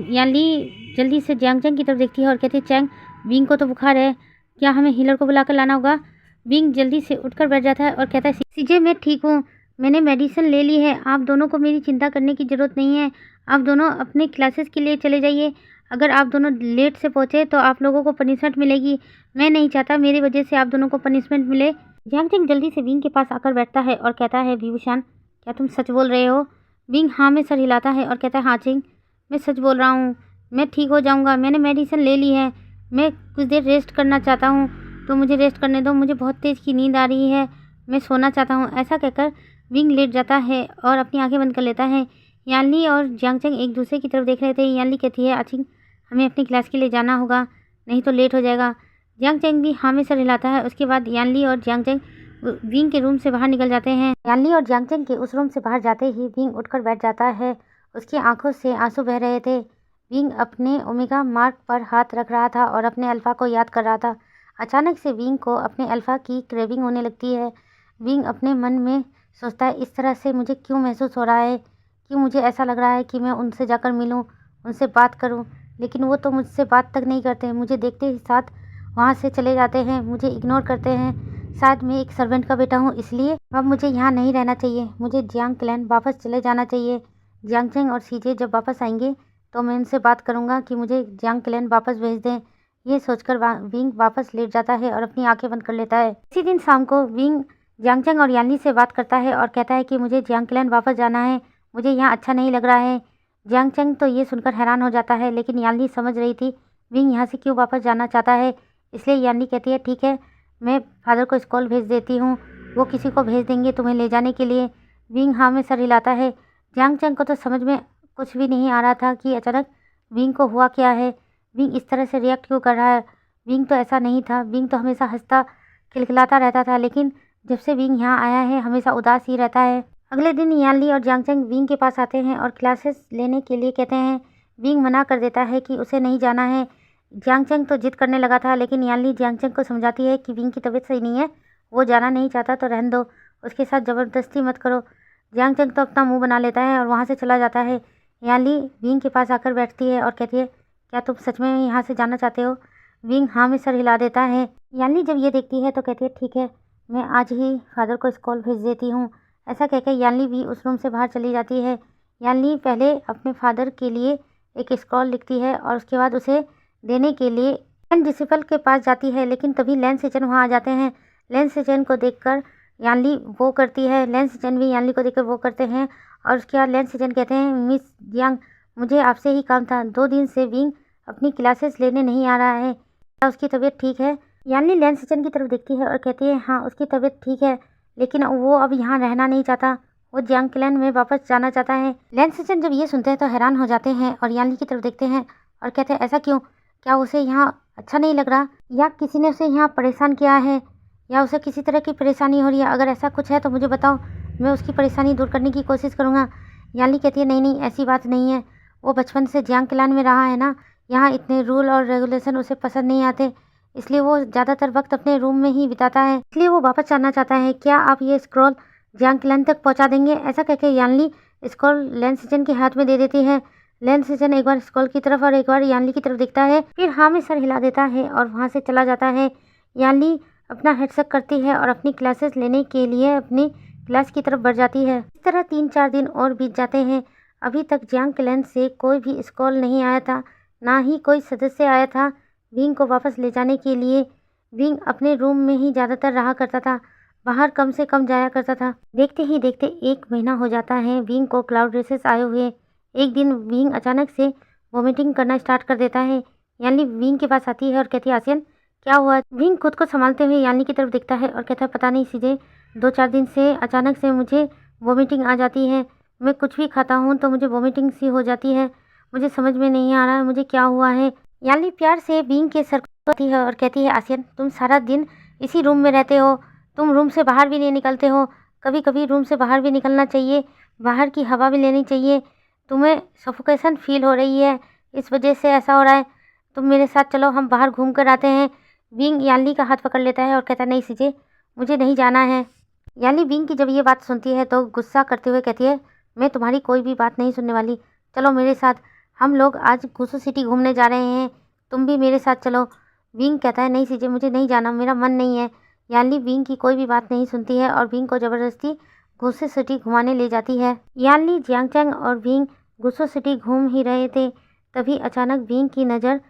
यानली जल्दी से जियांग चंग की तरफ देखती है और कहती है, चंग विंग को तो बुखार है, क्या हमें हीलर को बुलाकर लाना होगा। विंग जल्दी से उठकर बैठ जाता है और कहता है, सीजे मैं ठीक हूँ, मैंने मेडिसिन ले ली है, आप दोनों को मेरी चिंता करने की ज़रूरत नहीं है, आप दोनों अपने क्लासेस के लिए चले जाइए, अगर आप दोनों लेट से पहुँचे तो आप लोगों को पनिशमेंट मिलेगी, मैं नहीं चाहता मेरी वजह से आप दोनों को पनिशमेंट मिले। जियांग चंग जल्दी से विंग के पास आकर बैठता है और कहता है, विभूषण क्या तुम सच बोल रहे हो। विंग हाँ में सर हिलाता है और कहता है, हाँ चिंग मैं सच बोल रहा हूँ, मैं ठीक हो जाऊँगा, मैंने मेडिसिन ले ली है, मैं कुछ देर रेस्ट करना चाहता हूँ, तो मुझे रेस्ट करने दो, मुझे बहुत तेज़ की नींद आ रही है, मैं सोना चाहता हूँ। ऐसा कहकर विंग लेट जाता है और अपनी आंखें बंद कर लेता है। यानली और जियांगचंग एक दूसरे की तरफ देख रहे थे। यानली कहती है, आचिंग हमें अपनी क्लास के लिए जाना होगा, नहीं तो लेट हो जाएगा। जियांगचंग भी हाँ में सर हिलाता है। उसके बाद यानली और जियांगचंग विंग के रूम से बाहर निकल जाते हैं। यानली और जियांगचंग के उस रूम से बाहर जाते ही विंग उठकर बैठ जाता है। उसकी आंखों से आंसू बह रहे थे। विंग अपने ओमेगा मार्क पर हाथ रख रहा था और अपने अल्फा को याद कर रहा था। अचानक से विंग को अपने अल्फा की क्रेविंग होने लगती है। विंग अपने मन में सोचता है, इस तरह से मुझे क्यों महसूस हो रहा है, क्यों मुझे ऐसा लग रहा है कि मैं उनसे जाकर मिलूं, उनसे बात करूं, लेकिन वो तो मुझसे बात तक नहीं करते। मुझे देखते ही साथ वहाँ से चले जाते हैं, मुझे इग्नोर करते हैं। शायद मैं एक सर्वेंट का बेटा हूँ, इसलिए अब मुझे यहाँ नहीं रहना चाहिए। मुझे जियांग क्लैन वापस चले जाना चाहिए। जियांगचंग और सीजे जब वापस आएंगे तो मैं उनसे बात करूँगा कि मुझे जियांग क्लैन वापस भेज दें। ये सोचकर विंग वापस लेट जाता है और अपनी आंखें बंद कर लेता है। इसी दिन शाम को विंग जियांगचंग और यानली से बात करता है और कहता है कि मुझे जियांग क्लैन वापस जाना है, मुझे यहाँ अच्छा नहीं लग रहा है। जियांगचंग तो ये सुनकर हैरान हो जाता है, लेकिन यानली समझ रही थी विंग यहाँ से क्यों वापस जाना चाहता है। इसलिए यानली कहती है, ठीक है, मैं फादर को स्कॉल भेज देती हूँ, वो किसी को भेज देंगे तुम्हें ले जाने के लिए। विंग हाँ में सर हिलाता है। जियांगचंग को तो समझ में कुछ भी नहीं आ रहा था कि अचानक विंग को हुआ क्या है, विंग इस तरह से रिएक्ट क्यों कर रहा है। विंग तो ऐसा नहीं था, विंग तो हमेशा हंसता खिलखिलाता रहता था, लेकिन जब से विंग यहाँ आया है हमेशा उदास ही रहता है। अगले दिन यानली और जियांगचंग विंग के पास आते हैं और क्लासेस लेने के लिए कहते हैं। विंग मना कर देता है कि उसे नहीं जाना है। जियांगचंग तो जिद करने लगा था, लेकिन यानली जियांगचंग को समझाती है कि विंग की तबीयत सही नहीं है, वो जाना नहीं चाहता तो रहने दो, उसके साथ ज़बरदस्ती मत करो। जियांगचंग तो अपना मुंह बना लेता है और वहाँ से चला जाता है। यानली विंग के पास आकर बैठती है और कहती है, क्या तुम सच में यहाँ से जाना चाहते हो? विंग हाँ में सर हिला देता है। यानली जब ये देखती है तो कहती है, ठीक है, मैं आज ही फादर को स्कॉल भेज देती हूँ। ऐसा कहकर यानली भी उस रूम से बाहर चली जाती है। यानली पहले अपने फादर के लिए एक स्क्रॉल लिखती है और उसके बाद उसे देने के लिए लैन डिसिपल के पास जाती है, लेकिन तभी लैन सेचन वहाँ आ जाते हैं। लैन सेचन को देखकर यानली वो करती है, लैन सेचन भी यानली को देखकर वो करते हैं और उसके बाद लैन सेचन कहते हैं, मिस जियांग, मुझे आपसे ही काम था। 2 दिन से विंग अपनी क्लासेस लेने नहीं आ रहा है, क्या उसकी तबीयत ठीक है? यानली लैन सेचन की तरफ देखती है और कहती है, हाँ उसकी तबीयत ठीक है, लेकिन वो अब यहाँ रहना नहीं चाहता, वो जियांग क्लैन में वापस जाना चाहता है। लैन सेचन जब ये सुनते हैं तो हैरान हो जाते हैं और यानली की तरफ देखते हैं और कहते हैं, ऐसा क्यों? क्या उसे यहाँ अच्छा नहीं लग रहा, या किसी ने उसे यहाँ परेशान किया है, या उसे किसी तरह की परेशानी हो रही है? अगर ऐसा कुछ है तो मुझे बताओ, मैं उसकी परेशानी दूर करने की कोशिश करूँगा। यानली कहती है, नहीं नहीं, ऐसी बात नहीं है, वो बचपन से जियांग क्लैन में रहा है ना, यहाँ इतने रूल और रेगुलेशन उसे पसंद नहीं आते, इसलिए वो ज़्यादातर वक्त अपने रूम में ही बिताता है, इसलिए वो वापस जाना चाहता है। क्या आप ये स्क्रॉल जियांग क्लैन तक पहुँचा देंगे? ऐसा कहकर यानली स्क्रॉल लैन सेचन के हाथ में दे देती है। लैन सेचन एक बार स्क्रॉल की तरफ और एक बार यानली की तरफ देखता है, फिर हाँ में सर हिला देता है और वहाँ से चला जाता है। यानली अपना हेडसेट करती है और अपनी क्लासेस लेने के लिए अपनी क्लास की तरफ बढ़ जाती है। इस तरह 3-4 दिन और बीत जाते हैं। अभी तक जियांग क्लैन से कोई भी स्क्रॉल नहीं आया था, ना ही कोई सदस्य आया था विंग को वापस ले जाने के लिए। विंग अपने रूम में ही ज़्यादातर रहा करता था, बाहर कम से कम जाया करता था। देखते ही देखते 1 महीना हो जाता है विंग को क्लाउड रेसेस आए हुए। एक दिन विंग अचानक से वॉमिटिंग करना स्टार्ट कर देता है। यानली विंग के पास आती है और कहती है, आसियन क्या हुआ? विंग खुद को संभालते हुए यानली की तरफ देखता है और कहता है, पता नहीं सीजे, 2-4 दिन से अचानक से मुझे वॉमिटिंग आ जाती है, मैं कुछ भी खाता हूँ तो मुझे वॉमिटिंग सी हो जाती है, मुझे समझ में नहीं आ रहा है मुझे क्या हुआ है। यानली प्यार से विंग के सर को आती है और कहती है, आसियन तुम सारा दिन इसी रूम में रहते हो, तुम रूम से बाहर भी नहीं निकलते हो, कभी कभी रूम से बाहर भी निकलना चाहिए, बाहर की हवा भी लेनी चाहिए, तुम्हें सफोकेशन फील हो रही है, इस वजह से ऐसा हो रहा है, तुम मेरे साथ चलो, हम बाहर घूम कर आते हैं। विंग यानली का हाथ पकड़ लेता है और कहता है, नहीं सीजे, मुझे नहीं जाना है। यानली विंग की जब ये बात सुनती है तो गुस्सा करते हुए कहती है, मैं तुम्हारी कोई भी बात नहीं सुनने वाली, चलो मेरे साथ, हम लोग आज गुसो सिटी घूमने जा रहे हैं, तुम भी मेरे साथ चलो। विंग कहता है, नहीं सीजे, मुझे नहीं जाना, मेरा मन नहीं है। यानली विंग की कोई भी बात नहीं सुनती है और विंग को ज़बरदस्ती गुसो सिटी घुमाने ले जाती है। यानली, जियांगचंग और विंग गुसो सिटी घूम ही रहे थे, तभी अचानक विंग की नज़र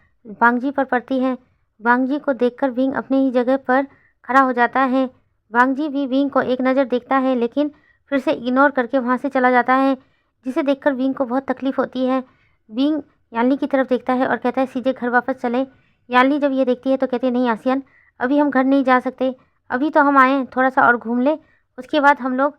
वांगजी पर पड़ती है। वांगजी को देखकर विंग अपनी ही जगह पर खड़ा हो जाता है। वांगजी भी विंग को एक नज़र देखता है, लेकिन फिर से इग्नोर करके वहाँ से चला जाता है, जिसे देखकर विंग को बहुत तकलीफ़ होती है। विंग यानली की तरफ देखता है और कहता है, सीजे घर वापस चले। यानली जब ये देखती है तो कहती है, नहीं आसियन, अभी हम घर नहीं जा सकते, अभी तो हम आए थोड़ा सा और घूम ले, उसके बाद हम लोग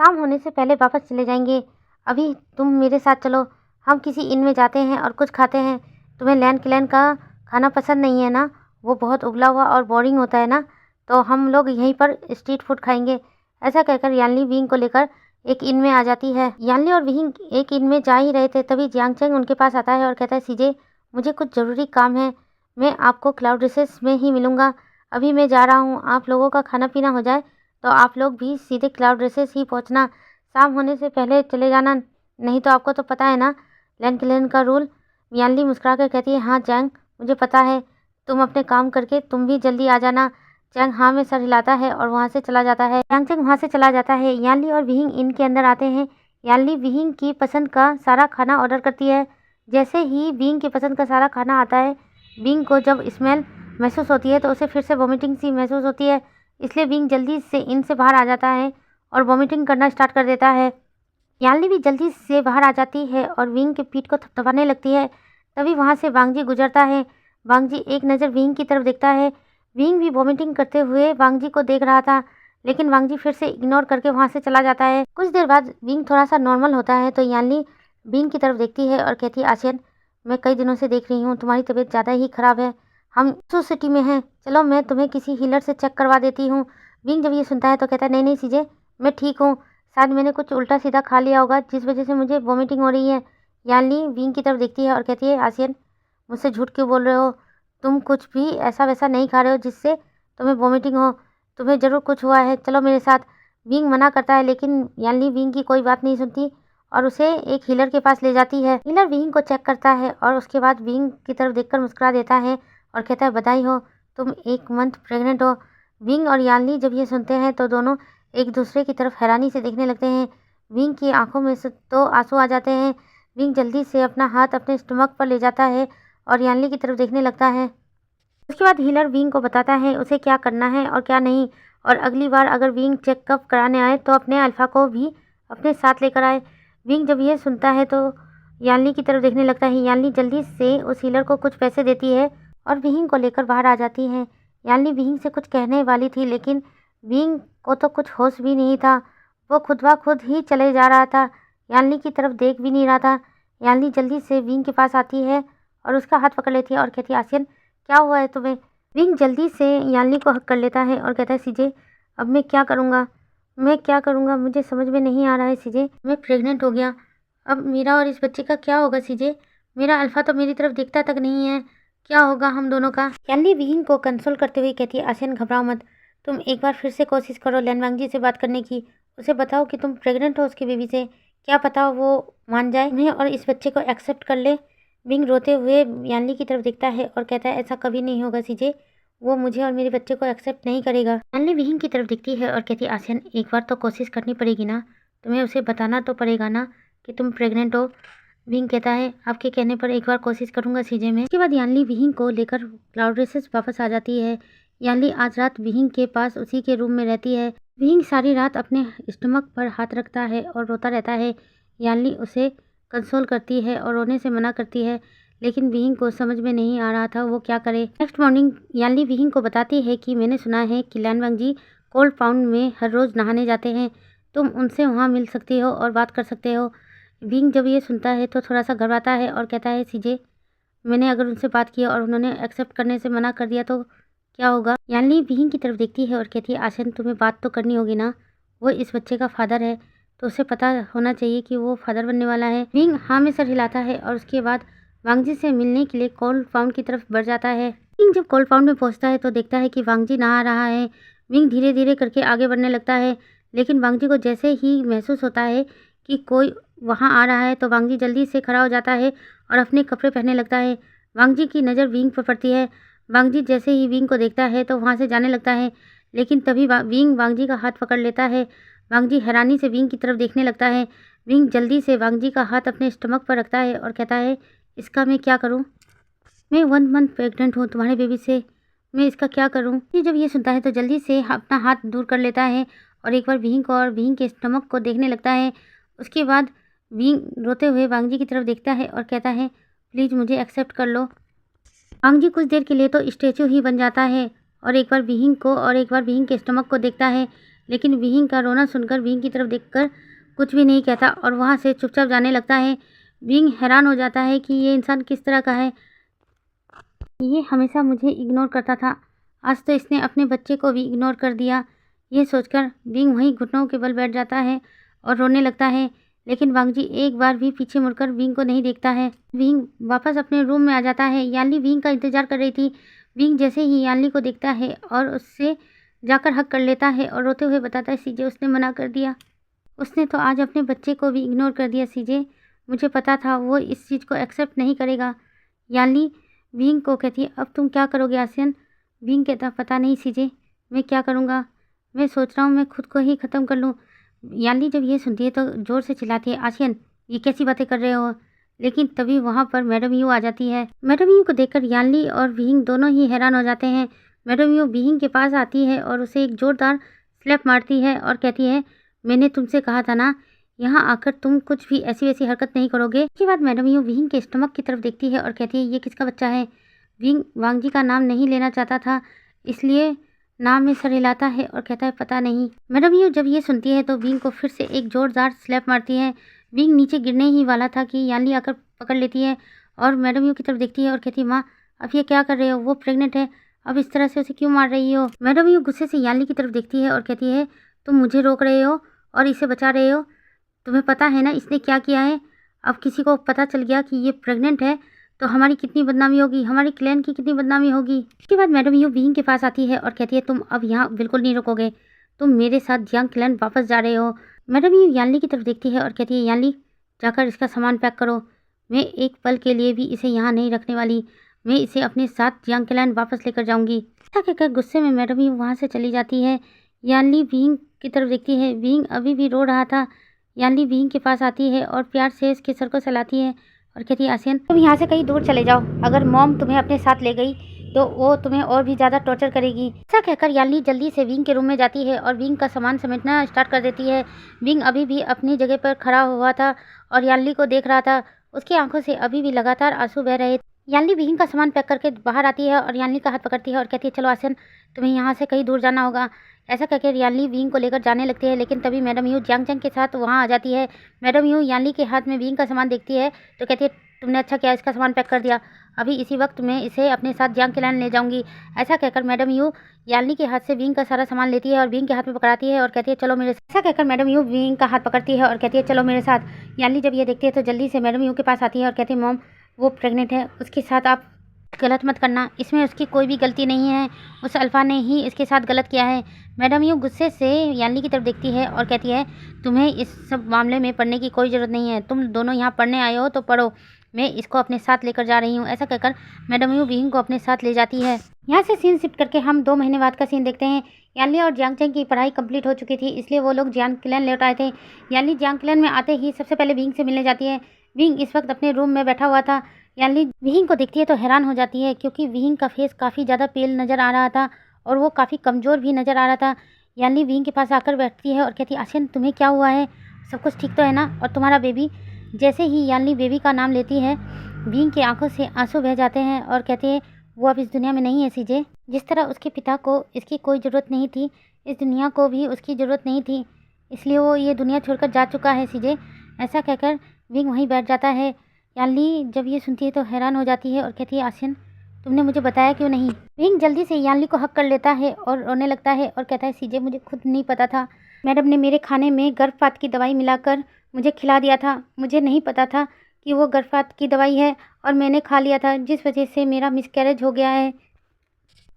शाम होने से पहले वापस चले जाएंगे। अभी तुम मेरे साथ चलो, हम किसी इन में जाते हैं और कुछ खाते हैं। तुम्हें लैंड क्लैन का खाना पसंद नहीं है ना, वो बहुत उबला हुआ और बोरिंग होता है ना, तो हम लोग यहीं पर स्ट्रीट फूड खाएंगे। ऐसा कहकर यानली विंग को लेकर एक इन में आ जाती है। यानली और विंग एक इन में जा ही रहे थे, तभी जियांगचैंग उनके पास आता है और कहता है, सीजे मुझे कुछ ज़रूरी काम है, मैं आपको क्लाउड रिसेस में ही मिलूँगा। अभी मैं जा रहा हूँ, आप लोगों का खाना पीना हो जाए तो आप लोग भी सीधे क्लाउड रेसेस ही पहुंचना, शाम होने से पहले चले जाना, नहीं तो आपको तो पता है ना लैंड क्लैन का रूल। यानली मुस्कुरा कर कहती है, हाँ चैंग मुझे पता है, तुम अपने काम करके तुम भी जल्दी आ जाना। चैंग हाँ में सर हिलाता है और वहाँ से चला जाता है। जियांगचैंग वहाँ से चला जाता है। यानली और विहिंग इनके अंदर आते हैं। यानली विहिंग की पसंद का सारा खाना ऑर्डर करती है। जैसे ही विंग की पसंद का सारा खाना आता है, विंग को जब स्मेल महसूस होती है तो उसे फिर से वॉमिटिंग सी महसूस होती है, इसलिए विंग जल्दी से इन से बाहर आ जाता है और वॉमिटिंग करना स्टार्ट कर देता है। यानली भी जल्दी से बाहर आ जाती है और विंग के पीठ को थपथपाने लगती है। तभी वहाँ से वांगजी गुजरता है। वांगजी एक नज़र विंग की तरफ देखता है। विंग भी वॉमिटिंग करते हुए वांगजी को देख रहा था, लेकिन वांगजी फिर से इग्नोर करके वहाँ से चला जाता है। कुछ देर बाद विंग थोड़ा सा नॉर्मल होता है तो यानली विंग की तरफ देखती है और कहती है, आसियन मैं कई दिनों से देख रही हूँ तुम्हारी तबीयत ज़्यादा ही खराब है, हम सिटी में हैं, चलो मैं तुम्हें किसी हीलर से चेक करवा देती हूँ। विंग जब ये सुनता है तो कहता है, नहीं नहीं सीजे मैं ठीक हूँ, शायद मैंने कुछ उल्टा सीधा खा लिया होगा जिस वजह से मुझे वॉमिटिंग हो रही है। यानली विंग की तरफ देखती है और कहती है, आसियन मुझसे झूठ क्यों बोल रहे हो, तुम कुछ भी ऐसा वैसा नहीं खा रहे हो जिससे तुम्हें वॉमिटिंग हो, तुम्हें ज़रूर कुछ हुआ है, चलो मेरे साथ। विंग मना करता है, लेकिन यानली विंग की कोई बात नहीं सुनती और उसे एक हीलर के पास ले जाती है। हीलर विंग को चेक करता है और उसके बाद विंग की तरफ देखकर मुस्कुरा देता है और कहता है, बधाई हो, तुम 1 मंथ प्रेग्नेंट हो। विंग और यानली जब ये सुनते हैं तो दोनों एक दूसरे की तरफ हैरानी से देखने लगते हैं। विंग की आंखों में से तो आंसू आ जाते हैं। विंग जल्दी से अपना हाथ अपने स्टमक पर ले जाता है और यानली की तरफ देखने लगता है। उसके बाद हीलर विंग को बताता है उसे क्या करना है और क्या नहीं, और अगली बार अगर विंग चेकअप कराने आए तो अपने अल्फा को भी अपने साथ लेकर आए। विंग जब ये सुनता है तो यानली की तरफ देखने लगता है। यानली जल्दी से उस हीलर को कुछ पैसे देती है और विंग को लेकर बाहर आ जाती है। यानली विंग से कुछ कहने वाली थी, लेकिन विंग को तो कुछ होश भी नहीं था, वो खुद ब खुद ही चले जा रहा था, यानली की तरफ देख भी नहीं रहा था। यानली जल्दी से विंग के पास आती है और उसका हाथ पकड़ लेती है और कहती है, आसियन क्या हुआ है तुम्हें। विंग जल्दी से यानली को हक कर लेता है और कहता है, सीजे अब मैं क्या करूँगा, मैं क्या करूँगा, मुझे समझ में नहीं आ रहा है सीजे, मैं प्रेग्नेंट हो गया, अब मेरा और इस बच्चे का क्या होगा सीजे, मेरा अल्फा तो मेरी तरफ दिखता तक नहीं है, क्या होगा हम दोनों का। यानली विंग को कंसोल करते हुए कहती है, आसियन घबराओ मत, तुम एक बार फिर से कोशिश करो लैन वांगजी से बात करने की, उसे बताओ कि तुम प्रेग्नेंट हो उसके बेबी से, क्या पता वो मान जाए तुम्हें और इस बच्चे को एक्सेप्ट कर ले। विंग रोते हुए यानली की तरफ देखता है और कहता है, ऐसा कभी नहीं होगा सीजे, वो मुझे और मेरे बच्चे को एक्सेप्ट नहीं करेगा। यानली विंग की तरफ दिखती है और कहती है, आसियन एक बार तो कोशिश करनी पड़ेगी ना, तुम्हें उसे बताना तो पड़ेगा ना कि तुम प्रेग्नेंट हो। विंग कहता है, आपके कहने पर एक बार कोशिश करूंगा सीजे में। इसके बाद यानली विंग को लेकर क्लाउड रेसेस वापस आ जाती है। यानली आज रात विंग के पास उसी के रूम में रहती है। विंग सारी रात अपने स्टमक पर हाथ रखता है और रोता रहता है। यानली उसे कंसोल करती है और रोने से मना करती है, लेकिन विंग को समझ में नहीं आ रहा था वो क्या करे। नेक्स्ट मॉर्निंग यानली विंग को बताती है कि मैंने सुना है कि लैन वांगजी कोल्ड पाउंड में हर रोज़ नहाने जाते हैं, तुम उनसे वहाँ मिल सकती हो और बात कर सकते हो। विंग जब ये सुनता है तो थोड़ा सा घबराता है और कहता है, सीजे मैंने अगर उनसे बात की और उन्होंने एक्सेप्ट करने से मना कर दिया तो क्या होगा। यानली विंग की तरफ देखती है और कहती है, आसियन तुम्हें बात तो करनी होगी ना, वो इस बच्चे का फादर है तो उसे पता होना चाहिए कि वो फादर बनने वाला है। विंग हाँ में सर हिलाता है और उसके बाद वांगजी से मिलने के लिए कोल्ड पाउंड की तरफ बढ़ जाता है। विंग जब कोल्ड पाउंड में पहुंचता है तो देखता है कि वांगजी नहा रहा है। विंग धीरे धीरे करके आगे बढ़ने लगता है, लेकिन वांगजी को जैसे ही महसूस होता है कि कोई वहाँ आ रहा है तो वांगजी जल्दी से खड़ा हो जाता है और अपने कपड़े पहनने लगता है। वांगजी की नज़र विंग पर पड़ती है। वांगजी जैसे ही विंग को देखता है तो वहाँ से जाने लगता है, लेकिन तभी विंग वांगजी का हाथ पकड़ लेता है। वांगजी हैरानी से विंग की तरफ देखने लगता है। विंग जल्दी से वांगजी का हाथ अपने स्टमक पर रखता है और कहता है, इसका मैं क्या करूं, मैं 1 मंथ प्रेग्नेंट हूं तुम्हारे बेबी से, मैं इसका क्या करूं। ये जब ये सुनता है तो जल्दी से अपना हाथ दूर कर लेता है और एक बार विंग को और विंग के स्टमक को देखने लगता है। उसके बाद विंग रोते हुए वांगजी की तरफ देखता है और कहता है, प्लीज़ मुझे एक्सेप्ट कर लो। वांगजी कुछ देर के लिए तो स्टैचू ही बन जाता है और एक बार विहिंग को और एक बार विहिंग के स्टमक को देखता है, लेकिन विहिंग का रोना सुनकर विहिंग की तरफ देखकर कुछ भी नहीं कहता और वहाँ से चुपचाप जाने लगता है। विहिंग हैरान हो जाता है कि ये इंसान किस तरह का है, ये हमेशा मुझे इग्नोर करता था, आज तो इसने अपने बच्चे को भी इग्नोर कर दिया। ये सोचकर विंग वहीं घुटनों के बल बैठ जाता है और रोने लगता है, लेकिन वांगजी एक बार भी पीछे मुड़कर विंग को नहीं देखता है। विंग वापस अपने रूम में आ जाता है। यानली विंग का इंतजार कर रही थी। विंग जैसे ही यानली को देखता है और उससे जाकर हक कर लेता है और रोते हुए बताता है, सीजे उसने मना कर दिया, उसने तो आज अपने बच्चे को भी इग्नोर कर दिया सीजे, मुझे पता था वो इस चीज़ को एक्सेप्ट नहीं करेगा। यानली विंग को कहती है, अब तुम क्या करोगे आसियन? विंग कहता, पता नहीं सीजे, मैं क्या करूँगा, मैं सोच रहा हूँ मैं खुद को ही ख़त्म कर लूँ। यानली जब ये सुनती है तो ज़ोर से चिल्लाती है, आसियन ये कैसी बातें कर रहे हो? लेकिन तभी वहाँ पर मैडम यू आ जाती है। मैडम यू को देखकर यानली और विंग दोनों ही हैरान हो जाते हैं। मैडम यू विंग के पास आती है और उसे एक ज़ोरदार स्लैप मारती है और कहती है, मैंने तुमसे कहा था ना, यहाँ आकर तुम कुछ भी ऐसी वैसी हरकत नहीं करोगे। इसके बाद मैडम यू विंग के स्टमक की तरफ देखती है और कहती है, ये किसका बच्चा है? विंग वांगजी का नाम नहीं लेना चाहता था, इसलिए नाम में सर हिलाता है और कहता है, पता नहीं। मैडम यू जब ये सुनती है तो विंग को फिर से एक जोरदार स्लैप मारती है। विंग नीचे गिरने ही वाला था कि यानली आकर पकड़ लेती है और मैडम यू की तरफ देखती है और कहती है, माँ अब ये क्या कर रहे हो, वो प्रेग्नेंट है, अब इस तरह से उसे क्यों मार रही हो? मैडम यू गुस्से से यानली की तरफ देखती है और कहती है, तुम मुझे रोक रहे हो और इसे बचा रहे हो, तुम्हें पता है ना इसने क्या किया है? अब किसी को पता चल गया कि ये प्रेग्नेंट है तो हमारी कितनी बदनामी होगी, हमारी क्लैन की कितनी बदनामी होगी। इसके बाद मैडम यू विंग के पास आती है और कहती है, तुम अब यहाँ बिल्कुल नहीं रुकोगे, तुम मेरे साथ जियांग क्लैन वापस जा रहे हो। मैडम यू यानली की तरफ देखती है और कहती है, यानली जाकर इसका सामान पैक करो, मैं एक पल के लिए भी इसे यहाँ नहीं रखने वाली, मैं इसे अपने साथ जियांग क्लैन वापस लेकर जाऊँगी। ऐसा कहकर गुस्से में मैडम यू वहाँ से चली जाती है। यानली विंग की तरफ देखती है, विंग अभी भी रो रहा था। यानली विंग के पास आती है और प्यार से उसके सर को सहलाती है और कहती है, आसियन तुम यहाँ से कहीं दूर चले जाओ, अगर मॉम तुम्हें अपने साथ ले गई तो वो तुम्हें और भी ज़्यादा टॉर्चर करेगी। ऐसा कहकर यानली जल्दी से विंग के रूम में जाती है और विंग का सामान समेटना स्टार्ट कर देती है। विंग अभी भी अपनी जगह पर खड़ा हुआ था और यानली को देख रहा था, उसकी आंखों से अभी भी लगातार आंसू बह रहे थे। यानली विंग का सामान पैक करके बाहर आती है और यानली का हाथ पकड़ती है और कहती है, चलो आसियन तुम्हें यहाँ से कहीं दूर जाना होगा। ऐसा कहकर यानली विंग को लेकर जाने लगती है, लेकिन तभी मैडम यू जियांग के साथ वहाँ आ जाती है। मैडम यू यानली के हाथ में विंग का सामान देखती है तो कहती है, तुमने अच्छा किया इसका सामान पैक कर दिया, अभी इसी वक्त मैं इसे अपने साथ जियांग क्लैन ले जाऊंगी। ऐसा कहकर मैडम यू यानली के हाथ से विंग का सारा सामान लेती है और विंग के हाथ में पकड़ाती है और कहती है, चलो मेरे साथ। ऐसा कहकर मैडम यू विंग का हाथ पकड़ती है और कहती है, चलो मेरे साथ। यानली जब ये देखती है तो जल्दी से मैडम यू के पास आती है और कहती है, मॉम वो प्रेग्नेंट है, उसके साथ आप गलत मत करना, इसमें उसकी कोई भी गलती नहीं है, उस अल्फा ने ही इसके साथ गलत किया है। मैडम यू गुस्से से यानली की तरफ देखती है और कहती है, तुम्हें इस सब मामले में पढ़ने की कोई ज़रूरत नहीं है, तुम दोनों यहाँ पढ़ने आए हो तो पढ़ो, मैं इसको अपने साथ लेकर जा रही हूँ। ऐसा कहकर मैडम यू विंग को अपने साथ ले जाती है। यहाँ से सीन शिफ्ट करके हम 2 महीने बाद का सीन देखते हैं। यानली और जियांग की पढ़ाई कंप्लीट हो चुकी थी, इसलिए वो लोग जियांग क्लैन लौट आए थे। यानली जियांग क्लैन में आते ही सबसे पहले विंग से मिलने जाती है। विंग इस वक्त अपने रूम में बैठा हुआ था। यानली विंग को देखती है तो हैरान हो जाती है, क्योंकि विंग का फेस काफ़ी ज़्यादा पेल नज़र आ रहा था और वो काफ़ी कमज़ोर भी नज़र आ रहा था। यानली विंग के पास आकर बैठती है और कहती है, आसियन तुम्हें क्या हुआ है, सब कुछ ठीक तो है ना, और तुम्हारा बेबी? जैसे ही यानली बेबी का नाम लेती है, विंग की आंखों से आंसू बह जाते हैं और कहते हैं, वो अब इस दुनिया में नहीं है सीजे, जिस तरह उसके पिता को इसकी कोई ज़रूरत नहीं थी, इस दुनिया को भी उसकी ज़रूरत नहीं थी, इसलिए वो ये दुनिया छोड़कर जा चुका है सीजे। ऐसा कहकर विंग वहीं बैठ जाता है। यानली जब ये सुनती है तो हैरान हो जाती है और कहती है, आसियन तुमने मुझे बताया क्यों नहीं? विंग जल्दी से यानली को हक कर लेता है और रोने लगता है और कहता है, सीजे मुझे खुद नहीं पता था, मैडम ने मेरे खाने में गर्भपात की दवाई मिलाकर मुझे खिला दिया था, मुझे नहीं पता था कि वो गर्भपात की दवाई है और मैंने खा लिया था, जिस वजह से मेरा मिसकैरेज हो गया है,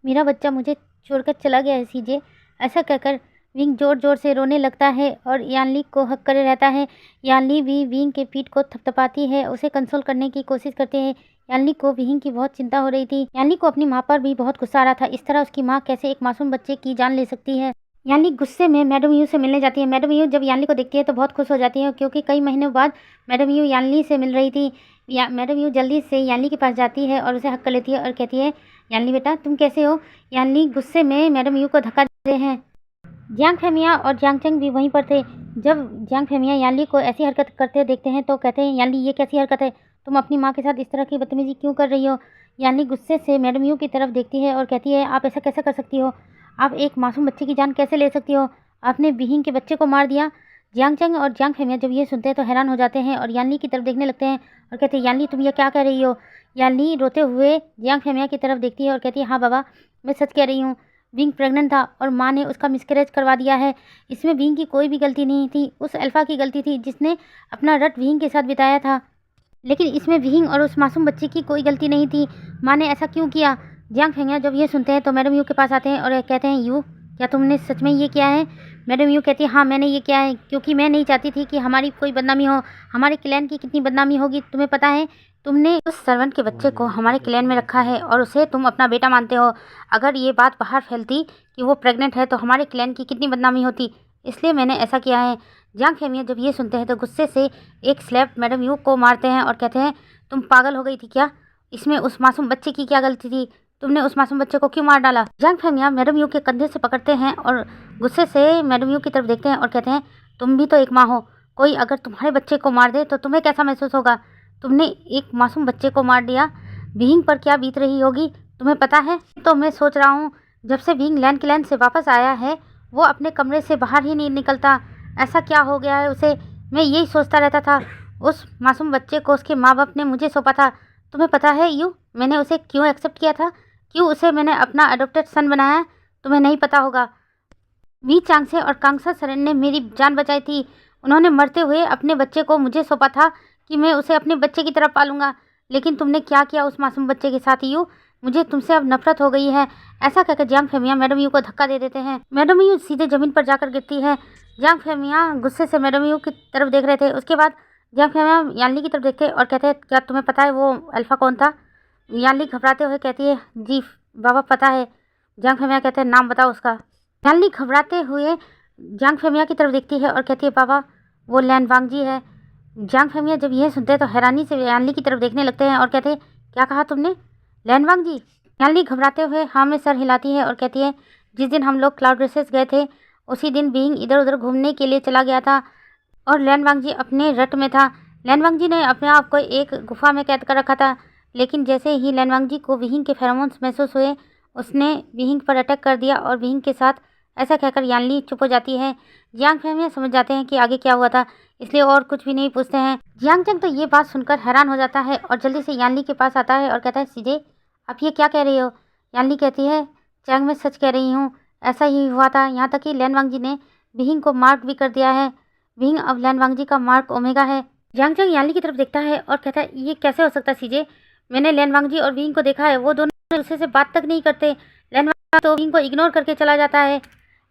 मेरा बच्चा मुझे छोड़कर चला गया है सीजे। ऐसा कहकर विंग ज़ोर ज़ोर से रोने लगता है और यानली को हक करे रहता है। यानली भी विंग के पीठ को थपथपाती है, उसे कंसोल करने की कोशिश करते हैं। यानली को विंग की बहुत चिंता हो रही थी। यानली को अपनी माँ पर भी बहुत गुस्सा आ रहा था, इस तरह उसकी माँ कैसे एक मासूम बच्चे की जान ले सकती है। यानली गुस्से में मैडम यू से मिलने जाती है। मैडम यू जब यानली को देखती है तो बहुत खुश हो जाती है, क्योंकि कई महीनों बाद मैडम यू यानली से मिल रही थी। मैडम यू जल्दी से यानली के पास जाती है और उसे हक कर लेती है और कहती है, यानली बेटा तुम कैसे हो? यानली गुस्से में मैडम यू को धक्का देते हैं। जियांग फेमिया और जियांग चंग भी वहीं पर थे। जब जियांग फेमिया यानली को ऐसी हरकत करते देखते हैं तो कहते हैं, यानली ये कैसी हरकत है, तुम अपनी माँ के साथ इस तरह की बदतमीजी क्यों कर रही हो? यानी गुस्से से मैडम यू की तरफ देखती है और कहती है, आप ऐसा कैसे कर सकती हो? आप एक मासूम बच्चे की जान कैसे ले सकती हो? आपने बिहिंग के बच्चे को मार दिया। जियांग चंग और जियांग फेमिया जब ये सुनते हैं तो हैरान हो जाते हैं और यानली की तरफ देखने लगते हैं और कहते हैं, यानली तुम ये क्या कह रही हो? यानली रोते हुए जियांग फेमिया की तरफ देखती है और कहती है, हाँ बाबा, मैं सच कह रही हूँ। बिंग प्रेग्नेंट था और माँ ने उसका मिसकैरेज करवा दिया है। इसमें बिंग की कोई भी गलती नहीं थी, उस अल्फा की गलती थी जिसने अपना रट बिंग के साथ बिताया था। लेकिन इसमें विहिंग और उस मासूम बच्चे की कोई गलती नहीं थी। माँ ने ऐसा क्यों किया? जियांग फेंगिया जब ये सुनते हैं तो मैडम यू के पास आते हैं और कहते हैं, यू, क्या तुमने सच में ये किया है? मैडम यू कहती है, हाँ मैंने ये किया है, क्योंकि मैं नहीं चाहती थी कि हमारी कोई बदनामी हो। हमारे क्लैन की कितनी बदनामी होगी तुम्हें पता है? तुमने उस सर्वेंट के बच्चे को हमारे क्लैन में रखा है और उसे तुम अपना बेटा मानते हो। अगर ये बात बाहर फैलती कि वो प्रेग्नेंट है तो हमारे क्लैन की कितनी बदनामी होती, इसलिए मैंने ऐसा किया है। जियांग फेमिया जब ये सुनते हैं तो गुस्से से एक स्लैप मैडम यू को मारते हैं और कहते हैं, तुम पागल हो गई थी क्या? इसमें उस मासूम बच्चे की क्या गलती थी? तुमने उस मासूम बच्चे को क्यों मार डाला? जियांग फेमिया मैडम यू के कंधे से पकड़ते हैं और गुस्से से मैडम यू की तरफ देखते हैं और कहते हैं, तुम भी तो एक माँ हो। कोई अगर तुम्हारे बच्चे को मार दे तो तुम्हें कैसा महसूस होगा? तुमने एक मासूम बच्चे को मार दिया। बीइंग पर क्या बीत रही होगी तुम्हें पता है? तो मैं सोच रहा हूँ, जब से बीइंग लैंड क्लैन से वापस आया है वो अपने कमरे से बाहर ही नहीं निकलता। ऐसा क्या हो गया है उसे? मैं यही सोचता रहता था। उस मासूम बच्चे को उसके माँ बाप ने मुझे सौंपा था। तुम्हें पता है यू, मैंने उसे क्यों एक्सेप्ट किया था? क्यों उसे मैंने अपना अडॉप्टेड सन बनाया? तुम्हें नहीं पता होगा। वी चांगसे और कांगसा सरेन ने मेरी जान बचाई थी। उन्होंने मरते हुए अपने बच्चे को मुझे सौंपा था कि मैं उसे अपने बच्चे की तरह पालूंगा। लेकिन तुमने क्या किया उस मासूम बच्चे के साथ यू? मुझे तुमसे अब नफरत हो गई है। ऐसा कहकर जियांग फेमिया मैडम यू को धक्का दे देते हैं। मैडम यू सीधे जमीन पर जाकर गिरती है। जियांग फेमिया गुस्से से मैडम यू की तरफ देख रहे थे। उसके बाद जियांग फेमिया यानली की तरफ देखते और कहते हैं, क्या तुम्हें पता है वो अल्फा कौन था? यानली घबराते हुए कहती है, जी बाबा पता है। जियांग फेमिया कहते हैं, नाम बताओ उसका। यानली घबराते हुए जियांग फेमिया की तरफ देखती है और कहती है, बाबा वो लैन वांगजी है। जियांग फेमिया जब यह सुनते हैं तो हैरानी से यानली की तरफ देखने लगते हैं और कहते हैं, क्या कहा तुमने? लैन वांगजी? यानली घबराते हुए हाँ में सर हिलाती है और कहती है, जिस दिन हम लोग क्लाउड रेसेस गए थे उसी दिन बीइंग इधर उधर घूमने के लिए चला गया था और लैन वांगजी अपने रट में था। लैन वांगजी ने अपने आप को एक गुफा में कैद कर रखा था। लेकिन जैसे ही लैन वांगजी को विहिंग के फेरोमोन्स महसूस हुए उसने विहिंग पर अटैक कर दिया और विहिंग के साथ। ऐसा कहकर यानली चुप हो जाती है। जियांग फेमिया समझ जाते हैं कि आगे क्या हुआ था, इसलिए और कुछ भी नहीं पूछते हैं। जियांग चंग तो ये बात सुनकर हैरान हो जाता है और जल्दी से यानली के पास आता है और कहता है, सीजे आप ये क्या कह रही हो? यानली कहती है, चैंग मैं सच कह रही हूँ, ऐसा ही हुआ था। यहाँ तक कि लैन वांगजी ने विहिंग को मार्क भी कर दिया है। विहिंग अब लैन वांगजी का मार्क ओमेगा है। जियांग चंग यानली की तरफ देखता है और कहता है, ये कैसे हो सकता है सीजे? मैंने लैन वांगजी और विहिंग को देखा है, वो दोनों दूसरे से बात तक नहीं करते। लैन वांगजी तो विहिंग को इग्नोर करके चला जाता है।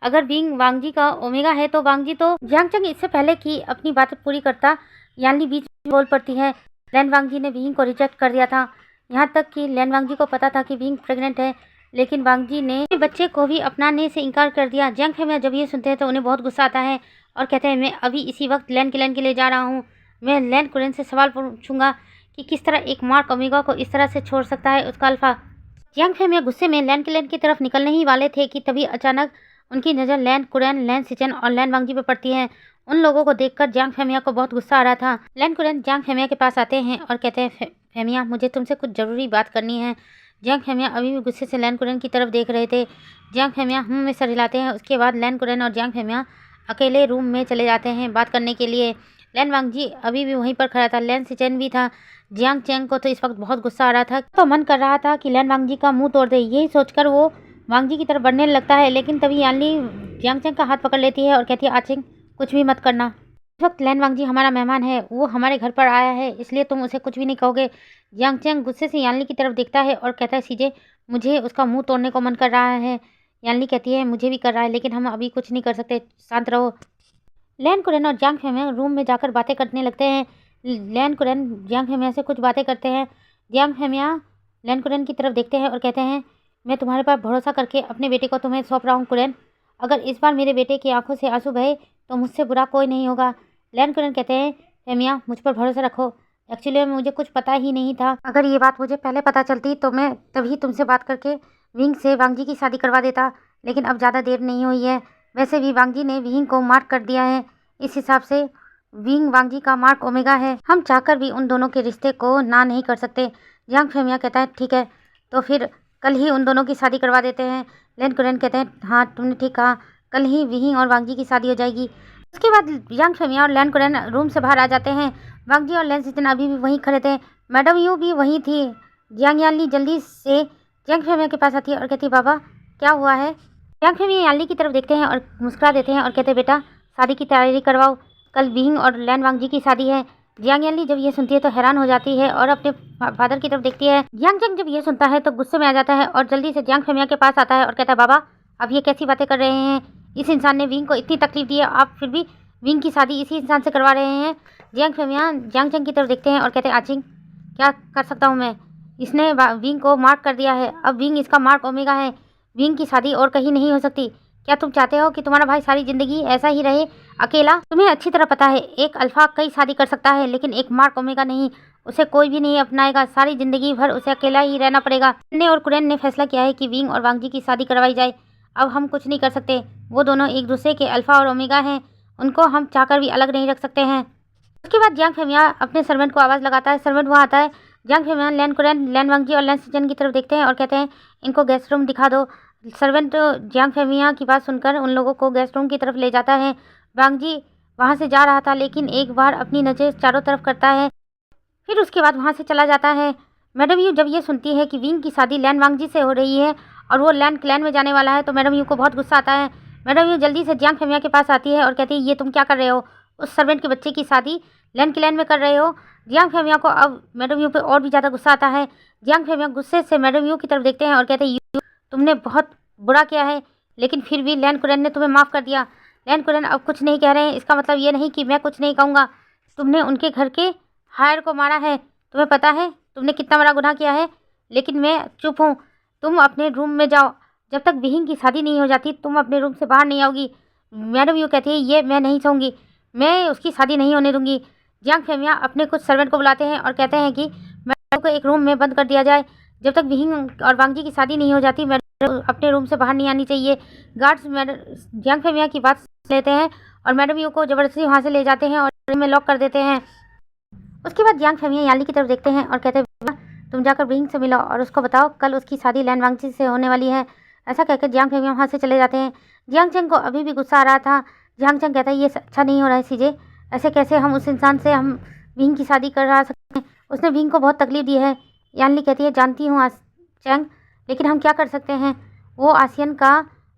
अगर विंग वांगजी का ओमेगा है तो वांगजी तो। जियांग चंग इससे पहले कि अपनी बातें पूरी करता यानली बीच में बोल पड़ती है, लैन वांगजी ने विंग को रिजेक्ट कर दिया था। यहाँ तक कि लैन वांगजी को पता था कि विंग प्रेग्नेंट है, लेकिन वांगजी ने बच्चे को भी अपनाने से इनकार कर दिया। जियांग फेमिया जब ये सुनते हैं तो उन्हें बहुत गुस्सा आता है और कहते हैं, मैं अभी इसी वक्त लैन के लिए जा रहा हूँ। मैं लैन कुरेन से सवाल पूछूंगा कि किस तरह एक मार्क ओमेगा को इस तरह से छोड़ सकता है उसका अल्फा। जियांग फेमिया गुस्से में लैन की तरफ निकलने ही वाले थे कि तभी अचानक उनकी नज़र लैन कुरेन, लैन सिचन और लैन वांगजी पर पड़ती है। उन लोगों को देखकर जियांग फेमिया को बहुत गुस्सा आ रहा था। लैन कुरेन जियांग फेमिया के पास आते हैं और कहते हैं, फेमिया मुझे तुमसे कुछ ज़रूरी बात करनी है। जियांग फेमिया अभी भी गुस्से से लैन कुरेन की तरफ देख रहे थे। जियांग फेमिया में सर हिलाते हैं। उसके बाद लैन कुरेन और जियांग फेमिया अकेले रूम में चले जाते हैं बात करने के लिए। लैन वांगजी अभी भी वहीं पर खड़ा था, लैन सिचन भी था। जियांग चैंग को तो इस वक्त बहुत गुस्सा आ रहा था, तो मन कर रहा था कि लैन वांगजी का मुंह तोड़ दे। यही सोचकर वो वांगजी की तरफ बढ़ने लगता है, लेकिन तभी यानली जियांग चैंग का हाथ पकड़ लेती है और कहती है, आचिंग कुछ भी मत करना। इस वक्त लैन वांगजी हमारा मेहमान है, वो हमारे घर पर आया है, इसलिए तुम उसे कुछ भी नहीं कहोगे। जियांग चैंग गुस्से से यानली की तरफ देखता है और कहता है, सीजे मुझे उसका मुँह तोड़ने को मन कर रहा है। यानली कहती है, मुझे भी कर रहा है, लेकिन हम अभी कुछ नहीं कर सकते, शांत रहो। लैन कुरेन और जियांग फेमिया रूम में जाकर बातें करने लगते हैं। लैन कुरेन जियांग फेमिया से कुछ बातें करते हैं। जियांग फेमिया लैन कुरेन की तरफ देखते हैं और कहते हैं, मैं तुम्हारे पर भरोसा करके अपने बेटे को तुम्हें सौंप रहा हूँ कुरेन। अगर इस बार मेरे बेटे की आंखों से आंसू बहे तो मुझसे बुरा कोई नहीं होगा। लैन कुरेन कहते हैं, फेमिया मुझ पर भरोसा रखो। एक्चुअली मुझे कुछ पता ही नहीं था। अगर ये बात मुझे पहले पता चलती तो मैं तभी तुमसे बात करके विंग से वांगजी की शादी करवा देता, लेकिन अब ज़्यादा देर नहीं हुई है। वैसे भी वांगजी ने विंग को मार्क कर दिया है, इस हिसाब से विंग वांगजी का मार्क ओमेगा है। हम चाहकर भी उन दोनों के रिश्ते को ना नहीं कर सकते। जियांग फेमिया कहता है ठीक है, तो फिर कल ही उन दोनों की शादी करवा देते हैं। लैन कुरेन कहते हैं हाँ तुमने ठीक कहा, कल ही विहिंग और वांगजी की शादी हो जाएगी। उसके बाद जियांग फेमिया और लैन कुरेन रूम से बाहर आ जाते हैं। वांगजी और लैन सिजन अभी भी वहीं खड़े थे। मैडम यू भी वहीं थी। जियांग यानली जल्दी से जियांग फेमिया के पास आती है और कहती है बाबा क्या हुआ है। जियांग फेमिया यानली की तरफ देखते हैं और मुस्कुरा देते हैं और कहते हैं बेटा शादी की तैयारी करवाओ, कल विहिंग और लैन वांगजी की शादी है। जियांग यानली जब ये सुनती है तो हैरान हो जाती है और अपने फादर की तरफ देखती है। जियांग चंग जब ये सुनता है तो गुस्से में आ जाता है और जल्दी से जियांग फेमिया के पास आता है और कहता है बाबा अब ये कैसी बातें कर रहे हैं, इस इंसान ने विंग को इतनी तकलीफ दी है, आप फिर भी विंग की शादी इसी इंसान से करवा रहे हैं। जियांग फेमिया जियांग चंग की तरफ देखते हैं और कहते हैं आचिंग क्या कर सकता हूँ मैं, इसने विंग को मार्क कर दिया है, अब विंग इसका मार्क ओमेगा है, विंग की शादी और कहीं नहीं हो सकती। क्या तुम चाहते हो कि तुम्हारा भाई सारी जिंदगी ऐसा ही रहे अकेला? तुम्हें अच्छी तरह पता है एक अल्फा कई शादी कर सकता है लेकिन एक मार्क ओमेगा नहीं, उसे कोई भी नहीं अपनाएगा, सारी जिंदगी भर उसे अकेला ही रहना पड़ेगा। ने और कुरेन ने फैसला किया है कि विंग और वांगजी की शादी करवाई जाए। अब हम कुछ नहीं कर सकते, वो दोनों एक दूसरे के अल्फा और ओमेगा हैं, उनको हम चाहकर भी अलग नहीं रख सकते हैं। उसके बाद जियांग फेमिया अपने सर्वेंट को आवाज़ लगाता है, सर्वेंट वहाँ आता है। जियांग फेमिया लैन कुरेन लैन वांगजी और लैन सिजन की तरफ देखते हैं और कहते हैं इनको गेस्ट रूम दिखा दो। सर्वेंट जियांग फेमिया की बात सुनकर उन लोगों को गेस्ट रूम की तरफ ले जाता है। वांगजी वहाँ से जा रहा था लेकिन एक बार अपनी नज़र चारों तरफ करता है, फिर उसके बाद वहाँ से चला जाता है। मैडम यू जब ये सुनती है कि विंग की शादी लैन वांगजी से हो रही है और वो लैन क्लैन में जाने वाला है तो मैडम यू को बहुत गुस्सा आता है। मैडम यू जल्दी से जियांग फेमिया के पास आती है और कहती है ये तुम क्या कर रहे हो, उस सर्वेंट के बच्चे की शादी लैन क्लैन में कर रहे हो। जियांग फेमिया को अब मैडम यू पे और भी ज़्यादा गुस्सा आता है। जियांग फेमिया गुस्से से मैडम यू की तरफ देखते हैं और कहते हैं यू तुमने बहुत बुरा किया है लेकिन फिर भी लैन कुरेन ने तुम्हें माफ़ कर दिया। लैन कुरेन अब कुछ नहीं कह रहे हैं, इसका मतलब ये नहीं कि मैं कुछ नहीं कहूँगा। तुमने उनके घर के हायर को मारा है, तुम्हें पता है तुमने कितना बड़ा गुनाह किया है, लेकिन मैं चुप हूँ। तुम अपने रूम में जाओ, जब तक विहिंग की शादी नहीं हो जाती तुम अपने रूम से बाहर नहीं आओगी। मैडम यू कहती है ये मैं नहीं चाहूँगी, मैं उसकी शादी नहीं होने दूँगी। जियांग फेमिया अपने कुछ सर्वेंट को बुलाते हैं और कहते हैं कि मैडम को एक रूम में बंद कर दिया जाए, जब तक विहिंग और वांगजी की शादी नहीं हो जाती मैडम अपने रूम से बाहर नहीं आनी चाहिए। गार्ड्स मैडम जियांग फेमिया की बात लेते हैं और मैडम यू को ज़बरदस्ती वहाँ से ले जाते हैं और रूम में लॉक कर देते हैं। उसके बाद जियांग फेमिया यानली की तरफ देखते हैं और कहते हैं तुम जाकर विहिंग से मिलो और उसको बताओ कल उसकी शादी लैन वांगजी से होने वाली है। ऐसा कहकर जियांग फेमिया वहाँ से चले जाते हैं। जियांग चंग को अभी भी गुस्सा आ रहा था। जियांग चंग कहता है ये अच्छा नहीं हो रहा है सीजे, ऐसे कैसे हम उस इंसान से हम विहिंग की शादी करा सकते हैं, उसने विहिंग को बहुत तकलीफ दी है। यानली कहती है जानती हूँ चंग, लेकिन हम क्या कर सकते हैं, वो आसियन का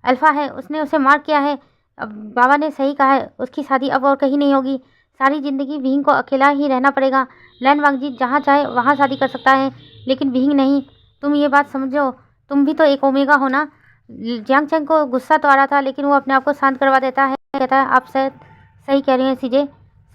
अल्फा है, उसने उसे मार किया है। अब बाबा ने सही कहा है, उसकी शादी अब और कहीं नहीं होगी, सारी ज़िंदगी विहिंग को अकेला ही रहना पड़ेगा। लैन वांगजी जहाँ चाहे वहाँ शादी कर सकता है लेकिन विहिंग नहीं, तुम ये बात समझो, तुम भी तो एक ओमेगा हो ना। जियांग चंग को गुस्सा तो आ रहा था लेकिन वो अपने आप को शांत करवा देता है, कहता है आप शायद सही कह रही हैं सीजे,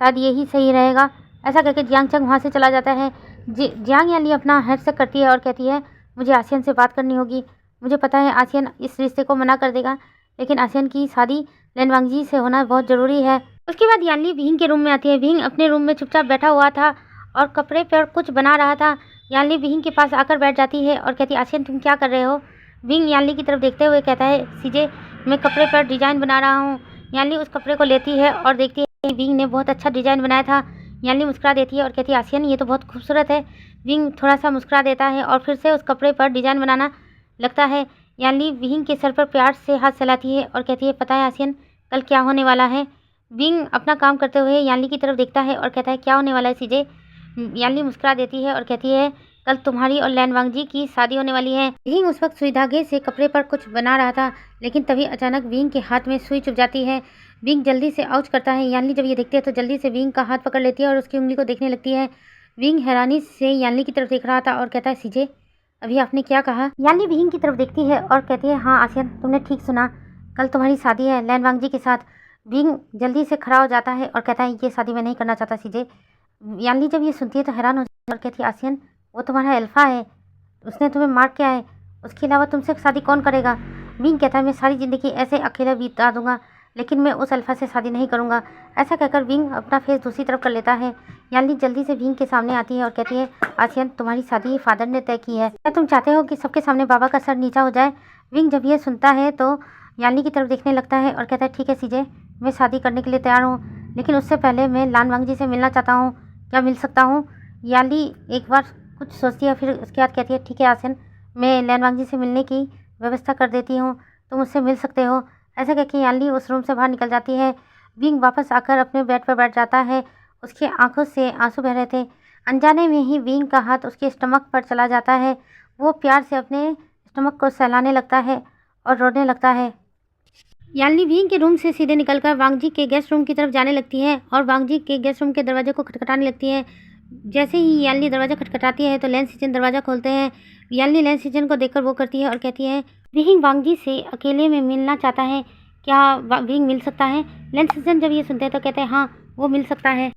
शायद यही सही रहेगा। ऐसा कहकर जियांग चंग वहाँ से चला जाता है। जियांग यानली अपना हेड से करती है और कहती है मुझे आसियन से बात करनी होगी, मुझे पता है आसियन इस रिश्ते को मना कर देगा लेकिन आसियन की शादी लैन वांगजी से होना बहुत ज़रूरी है। उसके बाद यानली विहिंग के रूम में आती है। विहिंग अपने रूम में चुपचाप बैठा हुआ था और कपड़े पर कुछ बना रहा था। यानली विहिंग के पास आकर बैठ जाती है और कहती है आसियन तुम क्या कर रहे हो। विहिंग यानली की तरफ देखते हुए कहता है सीजे मैं कपड़े पर डिज़ाइन बना रहा हूँ। यानली उस कपड़े को लेती है और देखती है कि विहिंग ने बहुत अच्छा डिज़ाइन बनाया था। यानली मुस्कुरा देती है और कहती है आसियन ये तो बहुत खूबसूरत है। विहिंग थोड़ा सा मुस्कुरा देता है और फिर से उस कपड़े पर डिज़ाइन बनाना लगता है। यानली विहिंग के सर पर प्यार से हाथ चलाती है और कहती है पता है आसियन कल क्या होने वाला है। विंग अपना काम करते हुए यानली की तरफ देखता है और कहता है क्या होने वाला है सीजे। यानली मुस्कुरा देती है और कहती है कल तुम्हारी और लैन वांगजी की शादी होने वाली है। विंग उस वक्त सुई धागे से कपड़े पर कुछ बना रहा था लेकिन तभी अचानक विंग के हाथ में सुई चुभ जाती है। विंग जल्दी से आउच करता है। यानली जब ये देखती है तो जल्दी से विंग का हाथ पकड़ लेती है और उसकी उंगली को देखने लगती है। विंग हैरानी से यानली की तरफ देख रहा था और कहता है सीजे अभी आपने क्या कहा। यानली विंग की तरफ देखती है और कहती है हाँ आसियन तुमने ठीक सुना, कल तुम्हारी शादी है लैन वांगजी के साथ। विंग जल्दी से खड़ा हो जाता है और कहता है ये शादी मैं नहीं करना चाहता सीजे। यानली जब ये सुनती है तो हैरान हो जाती है और कहती है आसियन वो तुम्हारा अल्फा है, उसने तुम्हें मार किया है, उसके अलावा तुमसे शादी कौन करेगा। विंग कहता है मैं सारी ज़िंदगी ऐसे अकेला बिता दूंगा लेकिन मैं उस अल्फा से शादी नहीं करूंगा। ऐसा कहकर विंग अपना फेस दूसरी तरफ कर लेता है। यानली जल्दी से विंग के सामने आती है और कहती है आसियन तुम्हारी शादी फादर ने तय की है, क्या तुम चाहते हो कि सबके सामने बाबा का सर नीचा हो जाए। विंग जब ये सुनता है तो यानली की तरफ देखने लगता है और कहता है ठीक है सीजे मैं शादी करने के लिए तैयार हूँ। लेकिन उससे पहले मैं लान वांगजी से मिलना चाहता हूँ, क्या मिल सकता हूँ? याली एक बार कुछ सोचती है, फिर उसके बाद कहती है ठीक है आसियन, मैं लैन वांगजी से मिलने की व्यवस्था कर देती हूँ, तुम उससे मिल सकते हो। ऐसा कह के याली उस रूम से बाहर निकल जाती है। विंग वापस आकर अपने बेड पर बैठ जाता है। उसकी आंखों से आंसू बह रहे थे। अनजाने में ही विंग का हाथ उसके स्टमक पर चला जाता है। वो प्यार से अपने स्टमक को सहलाने लगता है और रोने लगता है। याली विंग के रूम से सीधे निकलकर वांगजी के गेस्ट रूम की तरफ जाने लगती है और वांगजी के गेस्ट रूम के दरवाजे को खटखटाने लगती है। जैसे ही याली दरवाजा खटखटाती है तो लैन सिजन दरवाजा खोलते हैं। याली लैन सिजन को देखकर वो करती है और कहती है विंग वांगजी से अकेले में मिलना चाहता है, क्या विंग मिल सकता है? लैन सिजन जब ये सुनते हैं तो कहते हैं हाँ वो मिल सकता है।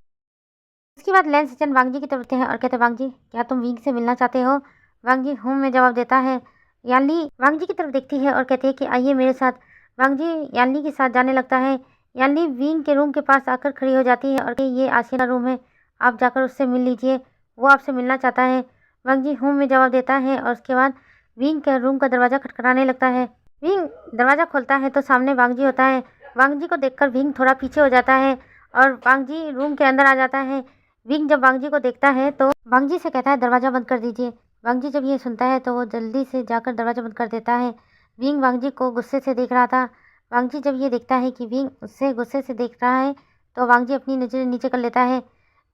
उसके बाद लैन सिजन वांगजी की तरफ आते हैं और कहते हैं वांगजी क्या तुम विंग से मिलना चाहते हो? वांगजी हूँ में जवाब देता है। याली वांगजी की तरफ देखती है और कहती है कि आइए मेरे साथ। वांगजी याली के साथ जाने लगता है। याली विंग के रूम के पास आकर खड़ी हो जाती है और ये आसिया का रूम है, आप जाकर उससे मिल लीजिए, वो आपसे मिलना चाहता है। वांगजी हूँ में जवाब देता है और उसके बाद विंग के रूम का दरवाज़ा खटखटाने लगता है। विंग दरवाज़ा खोलता है तो सामने वांगजी होता है। वांगजी को देखकर विंग थोड़ा पीछे हो जाता है और वांगजी रूम के अंदर आ जाता है। विंग जब वांगजी को देखता है तो वांगजी से कहता है दरवाज़ा बंद कर दीजिए। वांगजी जब ये सुनता है तो वो जल्दी से जाकर दरवाज़ा बंद कर देता है। विंग वांगजी को गुस्से से देख रहा था। वांगजी जब ये देखता है कि विंग उससे गुस्से से देख रहा है तो वांगजी अपनी नज़रें नीचे कर लेता है।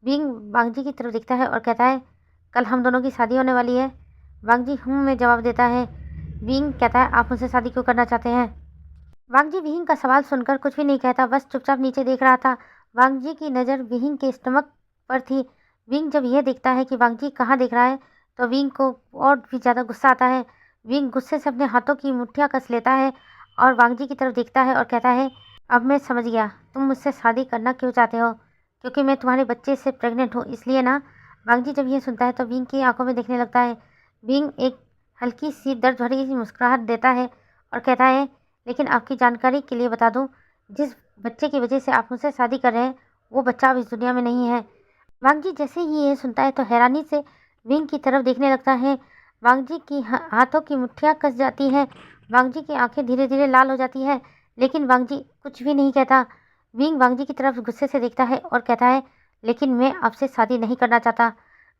विंग वांगजी की तरफ देखता है और कहता है कल हम दोनों की शादी होने वाली है। वांगजी हूँ में जवाब देता है। विंग कहता है आप मुझसे शादी क्यों करना चाहते हैं? वांगजी विंग का सवाल सुनकर कुछ भी नहीं कहता, बस चुपचाप नीचे देख रहा था। वांगजी की नज़र विंग के स्टमक पर थी। विंग जब यह देखता है कि वांगजी कहाँ देख रहा है तो विंग को और भी ज़्यादा गुस्सा आता है। विंग गुस्से से अपने हाथों की मुट्ठियाँ कस लेता है और वांगजी की तरफ देखता है और कहता है अब मैं समझ गया तुम मुझसे शादी करना क्यों चाहते हो, क्योंकि मैं तुम्हारे बच्चे से प्रेग्नेंट हूँ, इसलिए ना? वांगजी जब ये सुनता है तो विंग की आंखों में देखने लगता है। विंग एक हल्की सी दर्द भरी सी मुस्कुराहट देता है और कहता है लेकिन आपकी जानकारी के लिए बता दूं, जिस बच्चे की वजह से आप मुझसे शादी कर रहे हैं वो बच्चा अब इस दुनिया में नहीं है। वांगजी जैसे ही ये सुनता है तो हैरानी से विंग की तरफ देखने लगता है। वांगजी की हाथों की मुट्ठियाँ कस जाती हैं। वांगजी की आंखें धीरे धीरे लाल हो जाती है, लेकिन वांगजी कुछ भी नहीं कहता। विंग वांगजी की तरफ गुस्से से देखता है और कहता है लेकिन मैं आपसे शादी नहीं करना चाहता,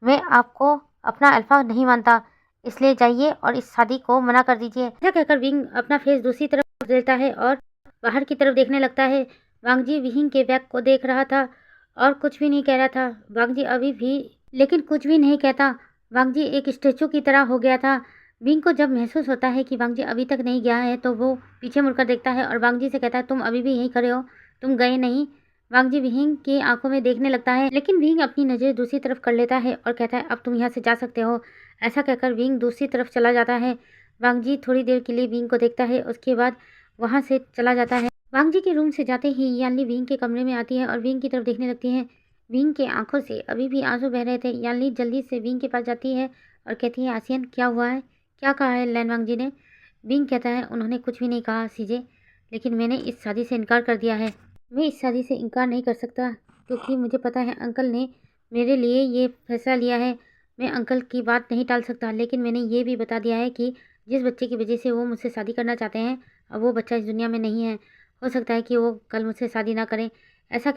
मैं आपको अपना अल्फा नहीं मानता, इसलिए जाइए और इस शादी को मना कर दीजिए। ऐसा कहकर विंग अपना फेस दूसरी तरफ देता है और बाहर की तरफ देखने लगता है। वांगजी विंग के बैग को देख रहा था और कुछ भी नहीं कह रहा था। वांगजी अभी भी लेकिन कुछ भी नहीं कहता। वांगजी एक स्टेचू की तरह हो गया था। विंग को जब महसूस होता है कि वांगजी अभी तक नहीं गया है तो वो पीछे मुड़कर देखता है और वांगजी से कहता है तुम अभी भी यहीं खड़े हो, तुम गए नहीं। वांगजी विंग की आंखों में देखने लगता है, लेकिन विंग अपनी नज़र दूसरी तरफ कर लेता है और कहता है अब तुम यहाँ से जा सकते हो। ऐसा कहकर विंग दूसरी तरफ चला जाता है। वांगजी थोड़ी देर के लिए विंग को देखता है, उसके बाद वहाँ से चला जाता है। वांगजी के रूम से जाते ही याली विंग के कमरे में आती है और विंग की तरफ देखने लगती है। विंग के आंखों से अभी भी आंसू बह रहे थे। याली जल्दी से विंग के पास जाती है और कहती है आसियन क्या हुआ है, क्या कहा है लैन वांगजी ने? विंग कहता है उन्होंने कुछ भी नहीं कहा सीजे, लेकिन मैंने इस शादी से इनकार कर दिया है। मैं इस शादी से इनकार नहीं कर सकता क्योंकि मुझे पता है अंकल ने मेरे लिए ये फैसला लिया है। मैं अंकल की बात नहीं टाल सकता, लेकिन मैंने ये भी बता दिया है कि जिस बच्चे की वजह से वो मुझसे शादी करना चाहते हैं अब वो बच्चा इस दुनिया में नहीं है। हो सकता है कि वो कल मुझसे शादी ना करें। ऐसा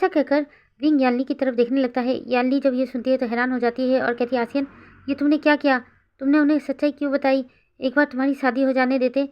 कहकर विंग याली की तरफ देखने लगता है। याली जब ये सुनती है तो हैरान हो जाती है और कहती है आसियन ये तुमने क्या किया, तुमने उन्हें सच्चाई क्यों बताई, एक बार तुम्हारी शादी हो जाने देते।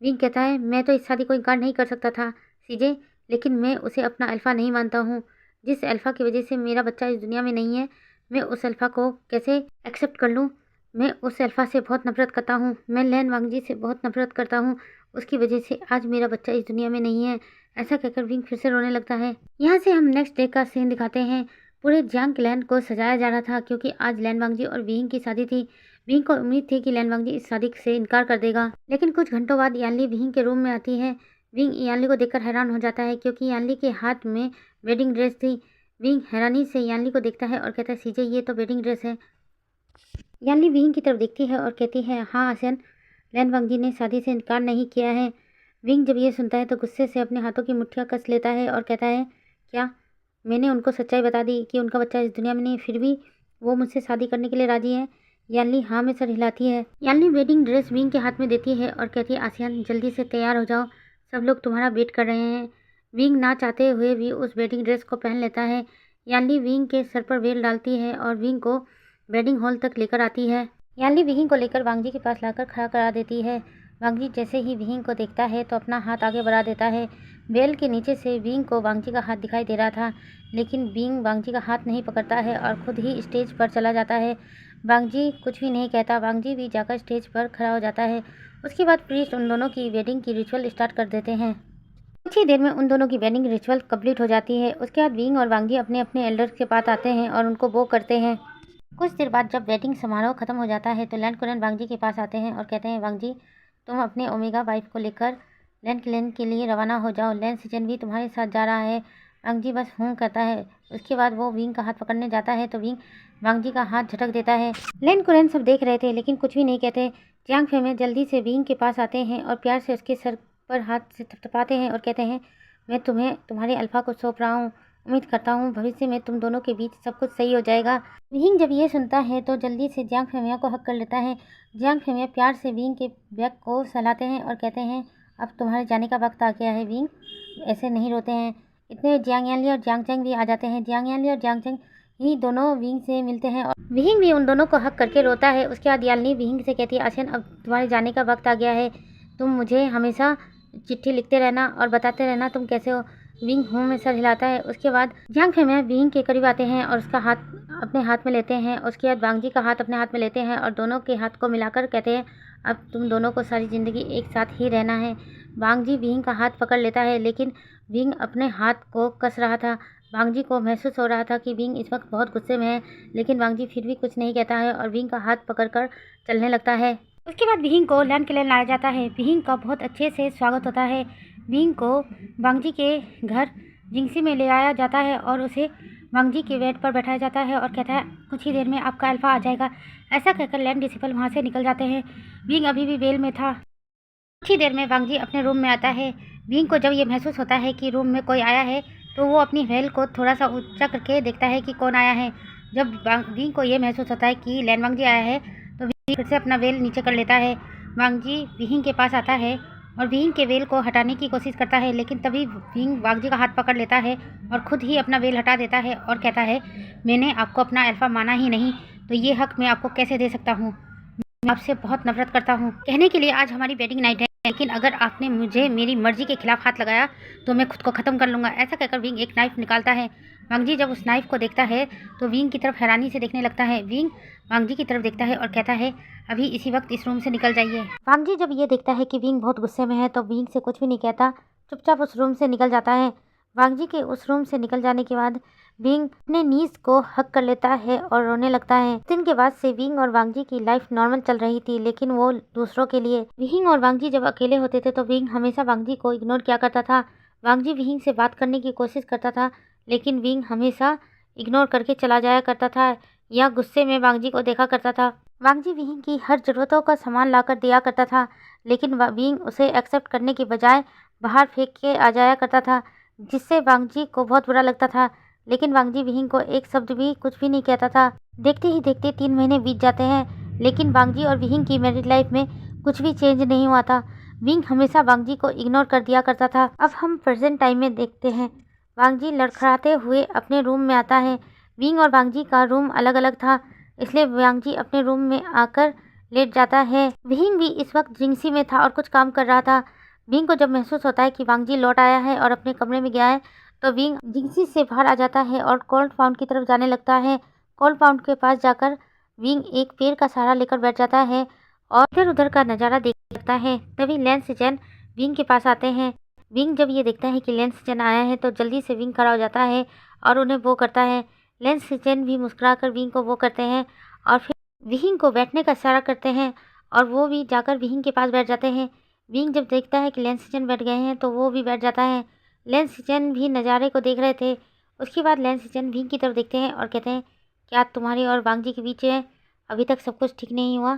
विंग कहता है मैं तो इस शादी को इनकार नहीं कर सकता था सीजे, लेकिन मैं उसे अपना अल्फा नहीं मानता हूँ। जिस अल्फा की वजह से मेरा बच्चा इस दुनिया में नहीं है, मैं उस अल्फा को कैसे एक्सेप्ट कर लूँ? मैं उस अल्फा से बहुत नफरत करता हूँ, मैं लैन वांगजी से बहुत नफरत करता हूँ, उसकी वजह से आज मेरा बच्चा इस दुनिया में नहीं है। ऐसा कहकर विंग फिर से रोने लगता है। यहाँ से हम नेक्स्ट डे का सीन दिखाते हैं। पूरे जियांग क्लैन को सजाया जा रहा था क्योंकि आज लैन वांगजी और विंग की शादी थी। विंग को उम्मीद थी कि लैन वांगजी इस शादी से इनकार कर देगा, लेकिन कुछ घंटों बाद यानली विंग के रूम में आती है। विंग यानली को देखकर हैरान हो जाता है क्योंकि यानली के हाथ में वेडिंग ड्रेस थी। विंग हैरानी से यानली को देखता है और कहता है सीजे ये तो वेडिंग ड्रेस है। यानली विंग की तरफ देखती है और कहती है हाँ आसियन, लैन वांगजी ने शादी से इनकार नहीं किया है। विंग जब ये सुनता है तो गुस्से से अपने हाथों की मुट्ठियाँ कस लेता है और कहता है क्या मैंने उनको सच्चाई बता दी कि उनका बच्चा इस दुनिया में नहीं, फिर भी वो मुझसे शादी करने के लिए राजी है? यानली हाँ में सर हिलाती है। यानली वेडिंग ड्रेस विंग के हाथ में देती है और कहती है आसियान जल्दी से तैयार हो जाओ, सब लोग तुम्हारा वेट कर रहे हैं। विंग ना चाहते हुए भी उस वेडिंग ड्रेस को पहन लेता है। यानली विंग के सर पर वेल डालती है और विंग को वेडिंग हॉल तक लेकर आती है। यानली विंग को लेकर वांग जी के पास लाकर खड़ा करा देती है। वांग जी जैसे ही विंग को देखता है तो अपना हाथ आगे बढ़ा देता है। वेल के नीचे से विंग को वांग जी का हाथ दिखाई दे रहा था, लेकिन विंग वांग जी का हाथ नहीं पकड़ता है और खुद ही स्टेज पर चला जाता है। वांग जी कुछ भी नहीं कहता, वांग जी भी जाकर स्टेज पर खड़ा हो जाता है। उसके बाद प्रीस्ट उन दोनों की वेडिंग की रिचुअल स्टार्ट कर देते हैं। कुछ ही देर में उन दोनों की वेडिंग रिचुअल कंप्लीट हो जाती है। उसके बाद विंग और वांग जी अपने अपने एल्डर्स के पास आते हैं और उनको वो करते हैं। कुछ देर बाद जब वेडिंग समारोह खत्म हो जाता है तो लैंड कुरन वांग जी के पास आते हैं और कहते हैं, वांग जी तुम अपने ओमेगा वाइफ को लेकर लैंड क्लेन के लिए रवाना हो जाओ, लैंड सिजन भी तुम्हारे साथ जा रहा है। वांग जी बस हूँ कहता है। उसके बाद वो विंग का हाथ पकड़ने जाता है तो विंग वांग जी का हाथ झटक देता है। लैंड कुरन सब देख रहे थे लेकिन कुछ भी नहीं कहते। जियांग फेमे जल्दी से विंग के पास आते हैं और प्यार से उसके सर पर हाथ से थपथपाते हैं और कहते हैं, मैं तुम्हें तुम्हारे अल्फा को सौंप रहा हूँ। उम्मीद करता हूँ भविष्य में तुम दोनों के बीच सब कुछ सही हो जाएगा। विंग जब ये सुनता है तो जल्दी से जियांग फेमिया को हक कर लेता है। जियांग फेमिया प्यार से विंग के बैग को सहलाते हैं और कहते हैं, अब तुम्हारे जाने का वक्त आ गया है विंग, ऐसे नहीं रोते हैं। इतने जियांग यानली और जियांग चैंग भी आ जाते हैं। जियांग यानली और जियांग चैंग ही दोनों विंग से मिलते हैं और विंग भी उन दोनों को हक करके रोता है। उसके बाद यानली विंग से कहती है, आशियन अब तुम्हारे जाने का वक्त आ गया है, तुम मुझे हमेशा चिट्ठी लिखते रहना और बताते रहना तुम कैसे हो। विंग हूँ में सर हिलाता है। उसके बाद जियांग फेमिया विंग के करीब आते हैं और उसका हाथ अपने हाथ में लेते हैं। उसके बाद वांग जी का हाथ अपने हाथ में लेते हैं और दोनों के हाथ को मिलाकर कहते हैं, अब तुम दोनों को सारी ज़िंदगी एक साथ ही रहना है। वांग जी विंग का हाथ पकड़ लेता है लेकिन विंग अपने हाथ को कस रहा था। वांग जी को महसूस हो रहा था कि विंग इस वक्त बहुत गुस्से में है, लेकिन वांग जी फिर भी कुछ नहीं कहता है और विंग का हाथ पकड़कर चलने लगता है। उसके बाद विंग को लैंड क्लेन लाया जाता है। विंग का बहुत अच्छे से स्वागत होता है। विंग को वांग जी के घर जिंगसी में ले आया जाता है और उसे वांग जी के बेड पर बैठाया जाता है और कहता है, कुछ ही देर में आपका अल्फा आ जाएगा। ऐसा कहकर लैंड डिसिपल वहाँ से निकल जाते हैं। विंग अभी भी वेल में था। कुछ ही देर में वांग जी अपने रूम में आता है। विंग को जब ये महसूस होता है कि रूम में कोई आया है तो वो अपनी वेल को थोड़ा सा ऊंचा करके देखता है कि कौन आया है। जब विंग को ये महसूस होता है कि लैंड वांग जी आया है तो विंग फिर से अपना वेल नीचे कर लेता है। वांग जी विंग के पास आता है और विंग के वेल को हटाने की कोशिश करता है, लेकिन तभी विंग वांग जी का हाथ पकड़ लेता है और खुद ही अपना वेल हटा देता है और कहता है, मैंने आपको अपना अल्फा माना ही नहीं तो ये हक मैं आपको कैसे दे सकता हूँ, मैं आपसे बहुत नफरत करता हूँ। कहने के लिए आज हमारी वेडिंग नाइट है, लेकिन अगर आपने मुझे मेरी मर्जी के खिलाफ हाथ लगाया तो मैं खुद को ख़त्म कर लूँगा। ऐसा कहकर विंग एक नाइफ निकालता है। वांग जी जब उस नाइफ को देखता है तो विंग की तरफ हैरानी से देखने लगता है। विंग वांग जी की तरफ देखता है और कहता है, अभी इसी वक्त इस रूम से निकल जाइए। वांग जी जब ये देखता है कि विंग बहुत गुस्से में है तो विंग से कुछ भी नहीं कहता, चुपचाप उस रूम से निकल जाता है। वांग जी के उस रूम से निकल जाने के बाद विंग अपने नीज को हक कर लेता है और रोने लगता है। दिन के बाद से विंग और वांग जी की लाइफ नॉर्मल चल रही थी, लेकिन वो दूसरों के लिए। विंग और वांग जी जब अकेले होते थे तो विंग हमेशा वांग जी को इग्नोर किया करता था। वांग जी विंग से बात करने की कोशिश करता था, लेकिन विंग हमेशा इग्नोर करके चला जाया करता था या गुस्से में वांग जी को देखा करता था। वांग जी विंग की हर ज़रूरतों का सामान लाकर दिया करता था, लेकिन विंग उसे एक्सेप्ट करने के बजाय बाहर फेंक के आ जाया करता था, जिससे वांग जी को बहुत बुरा लगता था। लेकिन वांग जी विंग को एक शब्द भी कुछ भी नहीं कहता था। देखते ही देखते 3 महीने बीत जाते हैं, लेकिन वांग जी और विंग की मैरिड लाइफ में कुछ भी चेंज नहीं हुआ था। विंग हमेशा वांग जी को इग्नोर कर दिया करता था। अब हम प्रेजेंट टाइम में देखते हैं। वांग जी लड़खड़ाते हुए अपने रूम में आता है। विंग और वांग जी का रूम अलग अलग था, इसलिए वांग जी अपने रूम में आकर लेट जाता है। विंग भी इस वक्त जिंगसी में था और कुछ काम कर रहा था। विंग को जब महसूस होता है कि वांग जी लौट आया है और अपने कमरे में गया है तो विंग जिंगसी से बाहर आ जाता है और कोल्ड फाउंट की तरफ जाने लगता है। कोल्ड फाउंट के पास जाकर विंग एक पेड़ का सहारा लेकर बैठ जाता है और इधर उधर का नज़ारा देखने लगता है। तभी लैंस सिजन विंग के पास आते हैं। विंग जब ये देखता है कि लैंस सिजन आया है तो जल्दी से विंग खड़ा हो जाता है और उन्हें वो करता है। लैंस सिजन भी मुस्कुराकर विंग को वो करते हैं और फिर विंग को बैठने का इशारा करते हैं और वो भी जाकर विंग के पास बैठ जाते हैं। विंग जब देखता है कि लैंस सिजन बैठ गए हैं तो वो भी बैठ जाता है। लैंस सिजन भी नज़ारे को देख रहे थे। उसके बाद लैंस सिजन विंग की तरफ देखते हैं और कहते हैं, क्या तुम्हारी और वांग जी के बीच है? अभी तक सब कुछ ठीक नहीं हुआ?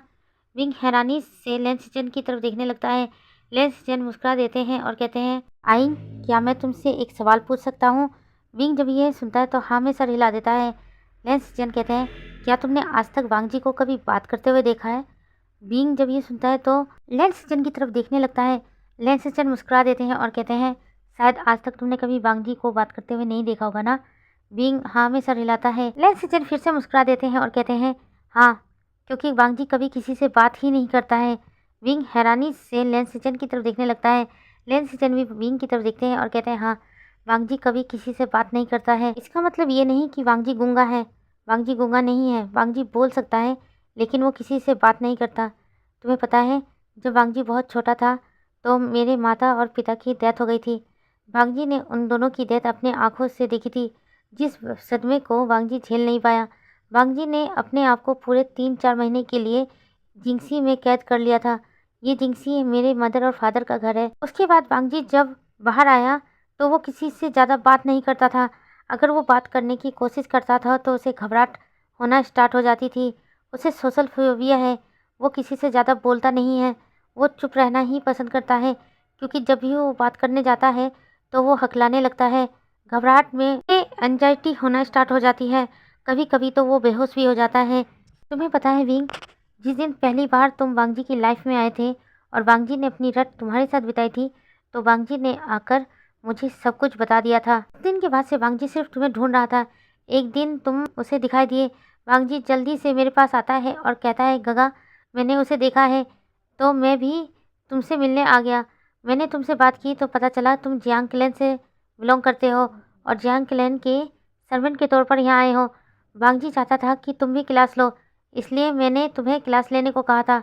विंग हैरानी से लैंस सिजन की तरफ देखने लगता है। लैंस सिजन मुस्कुरा देते हैं और कहते हैं, आइंग, क्या मैं तुमसे एक सवाल पूछ सकता हूँ? विंग जब ये सुनता है तो हाँ में सर हिला देता है। लैंस सिजन कहते हैं, क्या तुमने आज तक वांग जी को कभी बात करते हुए देखा है? विंग जब ये सुनता है तो लैंस सिजन की तरफ देखने लगता है। लैंस सिजन मुस्कुरा देते हैं और कहते हैं, शायद आज तक तुमने कभी वांगजी को बात करते हुए नहीं देखा होगा ना। विंग हाँ में सर हिलाता है। लेन सिचन फिर से मुस्कुरा देते हैं और कहते हैं हाँ, क्योंकि वांगजी कभी किसी से बात ही नहीं करता है। विंग हैरानी से लेन सिचन की तरफ देखने लगता है। लेन सिचन भी विंग की तरफ देखते हैं और कहते हैं हाँ, वांगजी कभी किसी से बात नहीं करता है। इसका मतलब ये नहीं कि वांगजी गूंगा है। वांगजी गूंगा नहीं है, वांगजी बोल सकता है, लेकिन वो किसी से बात नहीं करता। तुम्हें पता है, जब वांगजी बहुत छोटा था तो मेरे माता और पिता की डेथ हो गई थी। वांगजी ने उन दोनों की डेथ अपने आंखों से देखी थी, जिस सदमे को वांगजी झेल नहीं पाया। वांगजी ने अपने आप को पूरे 3-4 महीने के लिए जिंगसी में कैद कर लिया था। ये जिंगसी मेरे मदर और फादर का घर है। उसके बाद वांगजी जब बाहर आया तो वो किसी से ज़्यादा बात नहीं करता था। अगर वो बात करने की कोशिश करता था तो उसे घबराहट होना स्टार्ट हो जाती थी। उसे सोशल फोबिया है, वो किसी से ज़्यादा बोलता नहीं है। वो चुप रहना ही पसंद करता है, क्योंकि जब भी वो बात करने जाता है तो वो हकलाने लगता है। घबराहट में एंजाइटी होना स्टार्ट हो जाती है, कभी कभी तो वो बेहोश भी हो जाता है। तुम्हें पता है विंग, जिस दिन पहली बार तुम वांगजी की लाइफ में आए थे और वांगजी ने अपनी रात तुम्हारे साथ बिताई थी, तो वांगजी ने आकर मुझे सब कुछ बता दिया था। उस दिन के बाद से वांगजी सिर्फ तुम्हें ढूंढ रहा था। एक दिन तुम उसे दिखाई दिए। वांगजी जल्दी से मेरे पास आता है और कहता है गगा, मैंने उसे देखा है, तो मैं भी तुमसे मिलने आ गया। मैंने तुमसे बात की तो पता चला तुम जियांग क्लैन से बिलोंग करते हो और जियांग क्लैन के सर्वेंट के तौर पर यहाँ आए हो। वांगजी चाहता था कि तुम भी क्लास लो, इसलिए मैंने तुम्हें क्लास लेने को कहा था।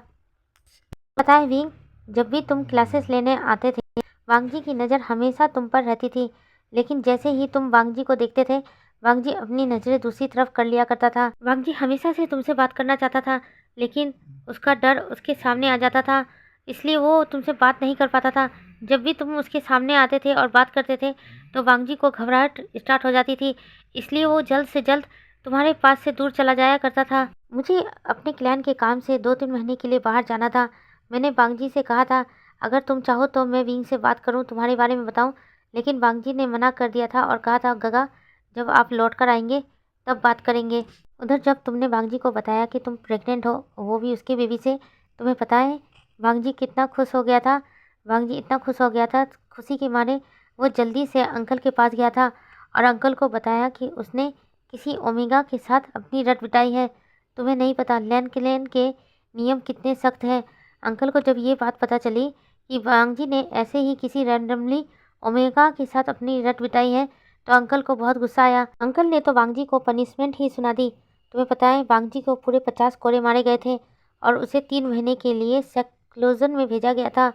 पता है विंग, जब भी तुम क्लासेस लेने आते थे, वांगजी की नज़र हमेशा तुम पर रहती थी, लेकिन जैसे ही तुम वांगजी को देखते थे, वांगजी अपनी नज़रें दूसरी तरफ कर लिया करता था। वांगजी हमेशा से तुमसे बात करना चाहता था, लेकिन उसका डर उसके सामने आ जाता था, इसलिए वो तुमसे बात नहीं कर पाता था। जब भी तुम उसके सामने आते थे और बात करते थे तो वांगजी को घबराहट स्टार्ट हो जाती थी, इसलिए वो जल्द से जल्द तुम्हारे पास से दूर चला जाया करता था। मुझे अपने क्लैन के काम से 2-3 महीने के लिए बाहर जाना था। मैंने वांगजी से कहा था अगर तुम चाहो तो मैं विंग से बात करूं, तुम्हारे बारे में बताऊं, लेकिन वांगजी ने मना कर दिया था और कहा था गगा, जब आप लौट कर आएंगे तब बात करेंगे। उधर जब तुमने वांगजी को बताया कि तुम प्रेग्नेंट हो, वो भी उसके बेबी से, तुम्हें पता है वांगजी कितना खुश हो गया था। वांगजी इतना खुश हो गया था, खुशी के मारे वो जल्दी से अंकल के पास गया था और अंकल को बताया कि उसने किसी ओमेगा के साथ अपनी रट बिटाई है। तुम्हें नहीं पता लैन क्लैन के नियम कितने सख्त हैं। अंकल को जब ये बात पता चली कि वांगजी ने ऐसे ही किसी रैंडमली ओमेगा के साथ अपनी रट बिटाई है, तो अंकल को बहुत गुस्सा आया। अंकल ने तो वांगजी को पनिशमेंट ही सुना दी। तुम्हें पता है वांगजी को पूरे 50 कोड़े मारे गए थे और उसे 3 महीने के लिए सेक्लोजन में भेजा गया था।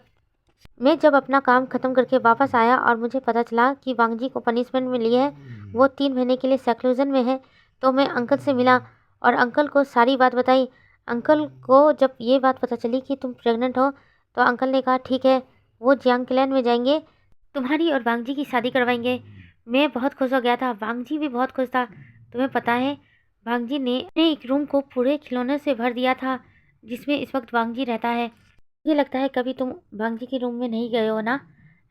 मैं जब अपना काम ख़त्म करके वापस आया और मुझे पता चला कि वांगजी को पनिशमेंट मिली है, वो 3 महीने के लिए सेक्लूजन में है, तो मैं अंकल से मिला और अंकल को सारी बात बताई। अंकल को जब ये बात पता चली कि तुम प्रेग्नेंट हो, तो अंकल ने कहा ठीक है, वो जियांग क्लैन में जाएंगे, तुम्हारी और वांगजी की शादी करवाएंगे। मैं बहुत खुश हो गया था, वांगजी भी बहुत खुश था। तुम्हें पता है वांगजी ने अपने एक रूम को पूरे खिलौने से भर दिया था, जिसमें इस वक्त वांगजी रहता है। मुझे लगता है कभी तुम वांगजी के रूम में नहीं गए हो ना।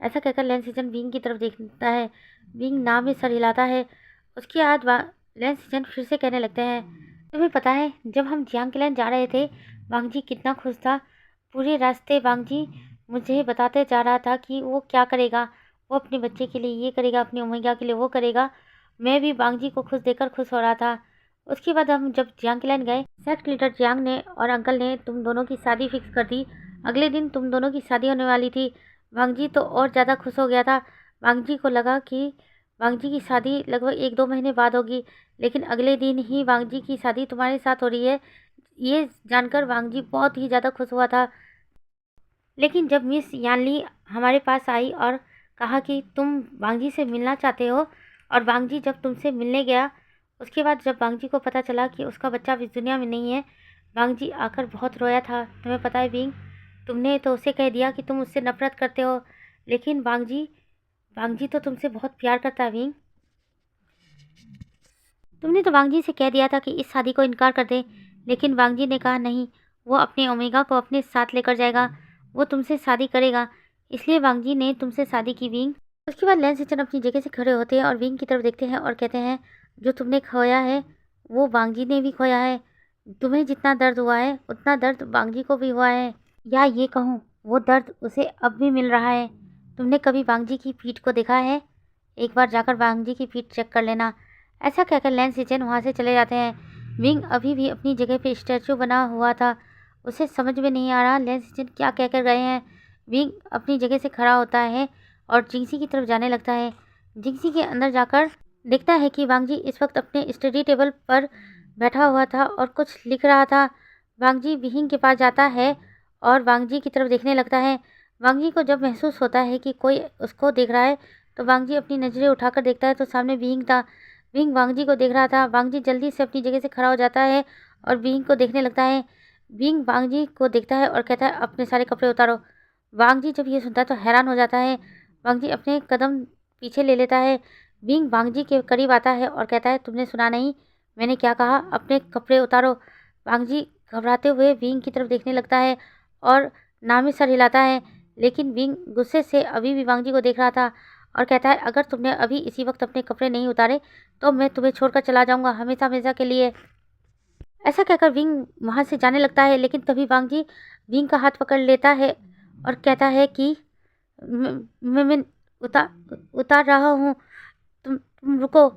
ऐसा कहकर लेन सिचन विंग की तरफ देखता है। विंग नाम में सर हिलाता है। उसके बाद लेन सिचन फिर से कहने लगते हैं तुम्हें पता है जब हम जियांग क्लैन जा रहे थे, वांगजी कितना खुश था। पूरे रास्ते वांगजी मुझे बताते जा रहा था कि वो क्या करेगा, वो अपने बच्चे के लिए ये करेगा, अपने ओमेगा के लिए वो करेगा। मैं भी वांगजी को खुश देखकर खुश हो रहा था। उसके बाद हम जब जियांग क्लैन गए, सेक्ट लीडर जियांग ने और अंकल ने तुम दोनों की शादी फिक्स कर दी। अगले दिन तुम दोनों की शादी होने वाली थी। वांगजी तो और ज़्यादा खुश हो गया था। वांगजी को लगा कि वांगजी की शादी लगभग 1-2 महीने बाद होगी, लेकिन अगले दिन ही वांगजी की शादी तुम्हारे साथ हो रही है। ये जानकर वांगजी बहुत ही ज़्यादा खुश हुआ था। लेकिन जब मिस यानली हमारे पास आई और कहा कि तुम वांगजी से मिलना चाहते हो, और वांगजी जब तुमसे मिलने गया, उसके बाद जब वांगजी को पता चला कि उसका बच्चा इस दुनिया में नहीं है, वांगजी आकर बहुत रोया था। तुम्हें पता है विंग, तुमने तो उसे कह दिया कि तुम उससे नफरत करते हो, लेकिन वांगजी वांगजी तो तुमसे बहुत प्यार करता है विंग। तुमने तो वांगजी से कह दिया था कि इस शादी को इनकार कर दे, लेकिन वांगजी ने कहा नहीं, वो अपने ओमेगा को अपने साथ लेकर जाएगा, वो तुमसे शादी करेगा, इसलिए वांगजी ने तुमसे शादी की विंग। उसके बाद लेन सिचन अपनी जगह से खड़े होते हैं और विंग की तरफ देखते हैं और कहते हैं जो तुमने खोया है वो वांगजी ने भी खोया है। तुम्हें जितना दर्द हुआ है उतना दर्द वांगजी को भी हुआ है, या ये कहूँ वो दर्द उसे अब भी मिल रहा है। तुमने कभी वांग जी की पीठ को देखा है? एक बार जाकर वांग जी की पीठ चेक कर लेना। ऐसा कहकर लैन सिचेन वहाँ से चले जाते हैं। विंग अभी भी अपनी जगह पे स्टैचू बना हुआ था। उसे समझ में नहीं आ रहा लैन सिचेन क्या कहकर गए हैं। विंग अपनी जगह से खड़ा होता है और जिंगसी की तरफ जाने लगता है। जिंगसी के अंदर जाकर देखता है कि वांग जी इस वक्त अपने स्टडी टेबल पर बैठा हुआ था और कुछ लिख रहा था। वांग जी विंग के पास जाता है और वांग जी की तरफ देखने लगता है। वांग जी को जब महसूस होता है कि कोई उसको देख रहा है तो वांग जी अपनी नज़रें उठाकर देखता है तो सामने विंग था। विंग वांग जी को देख रहा था। वांग जी जल्दी से अपनी जगह से खड़ा हो जाता है और विंग को देखने लगता है। विंग वांग जी को देखता है और कहता है अपने सारे कपड़े उतारो। वांग जी जब ये सुनता है तो हैरान हो जाता है। वांग जी अपने कदम पीछे ले लेता है। विंग वांग जी के करीब आता है और कहता है तुमने सुना नहीं मैंने क्या कहा, अपने कपड़े उतारो। वांग जी घबराते हुए विंग की तरफ देखने लगता है और नामी सर हिलाता है, लेकिन विंग गुस्से से अभी भी वांग जी को देख रहा था और कहता है अगर तुमने अभी इसी वक्त अपने कपड़े नहीं उतारे तो मैं तुम्हें छोड़कर चला जाऊंगा हमेशा हमेशा के लिए। ऐसा कहकर विंग वहाँ से जाने लगता है, लेकिन तभी वांग जी विंग का हाथ पकड़ लेता है और कहता है कि मैं उतार रहा हूँ, तुम रुको।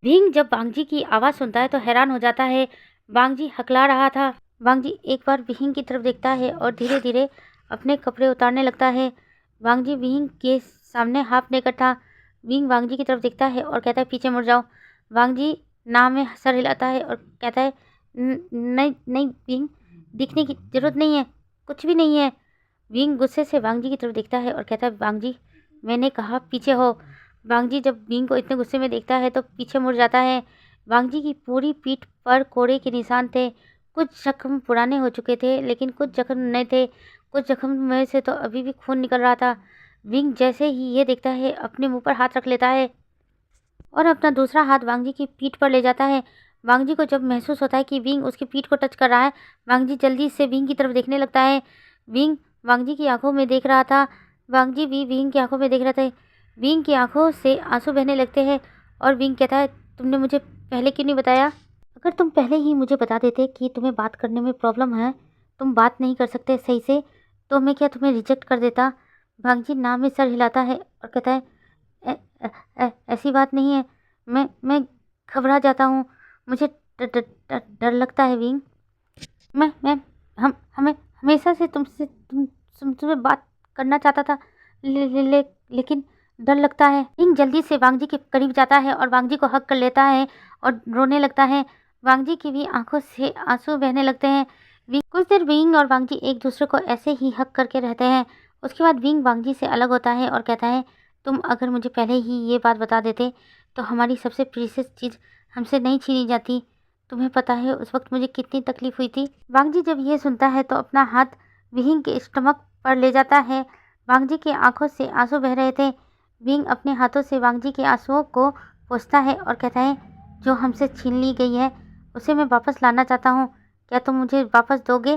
विंग जब वांग जी की आवाज़ सुनता है तो हैरान हो जाता है। वांग जी हकला रहा था। वांग जी एक बार विंग की तरफ देखता है और धीरे धीरे अपने कपड़े उतारने लगता है। वांग जी विंग के सामने हाफ नेकर था। विंग वांग जी की तरफ देखता है और कहता है पीछे मुड़ जाओ। वांग जी नाव में सर हिलाता है और कहता है नहीं नहीं विंग, दिखने की जरूरत नहीं है, कुछ भी नहीं है। विंग गुस्से से वांग जी की तरफ देखता है और कहता है वांग जी मैंने कहा पीछे हो। वांग जी जब विंग को इतने गुस्से में देखता है तो पीछे मुड़ जाता है। वांग जी की पूरी पीठ पर कोड़े के निशान थे। कुछ जख्म पुराने हो चुके थे लेकिन कुछ जख्म नए थे। कुछ जख्म में से तो अभी भी खून निकल रहा था। विंग जैसे ही ये देखता है अपने मुंह पर हाथ रख लेता है और अपना दूसरा हाथ वांग जी की पीठ पर ले जाता है। वांग जी को जब महसूस होता है कि विंग उसकी पीठ को टच कर रहा है, वांग जी जल्दी से विंग की तरफ देखने लगता है। विंग वांग जी की आंखों में देख रहा था। वांग जी भी विंग की आंखों में देख रहे थे। विंग की आंखों से आंसू बहने लगते हैं और विंग कहता है तुमने मुझे पहले क्यों नहीं बताया? अगर तुम पहले ही मुझे बता देते कि तुम्हें बात करने में प्रॉब्लम है, तुम बात नहीं कर सकते सही से, तो मैं क्या तुम्हें रिजेक्ट कर देता? वांग जी नाम में सर हिलाता है और कहता है ऐसी बात नहीं है, मैं घबरा जाता हूँ, मुझे डर लगता है विंग। मैं हम हमें हमेशा से तुमसे बात करना चाहता था, लेकिन डर लगता है। विंग जल्दी से वांग जी के करीब जाता है और वांग जी को हक कर लेता है और रोने लगता है। वांग जी की भी आंखों से आंसू बहने लगते हैं। कुछ देर विंग और वांग जी एक दूसरे को ऐसे ही हक करके रहते हैं। उसके बाद विंग वांग जी से अलग होता है और कहता है तुम अगर मुझे पहले ही ये बात बता देते तो हमारी सबसे प्रीशियस चीज़ हमसे नहीं छीनी जाती। तुम्हें पता है उस वक्त मुझे कितनी तकलीफ हुई थी। वांग जी जब ये सुनता है तो अपना हाथ विंग के स्टमक पर ले जाता है। वांग जी की आंखों से आंसू बह रहे थे। विंग अपने हाथों से वांग जी के आंसुओं को पोंछता है और कहता है जो हमसे छीन ली गई है उसे मैं वापस लाना चाहता हूँ, क्या तुम मुझे वापस दोगे?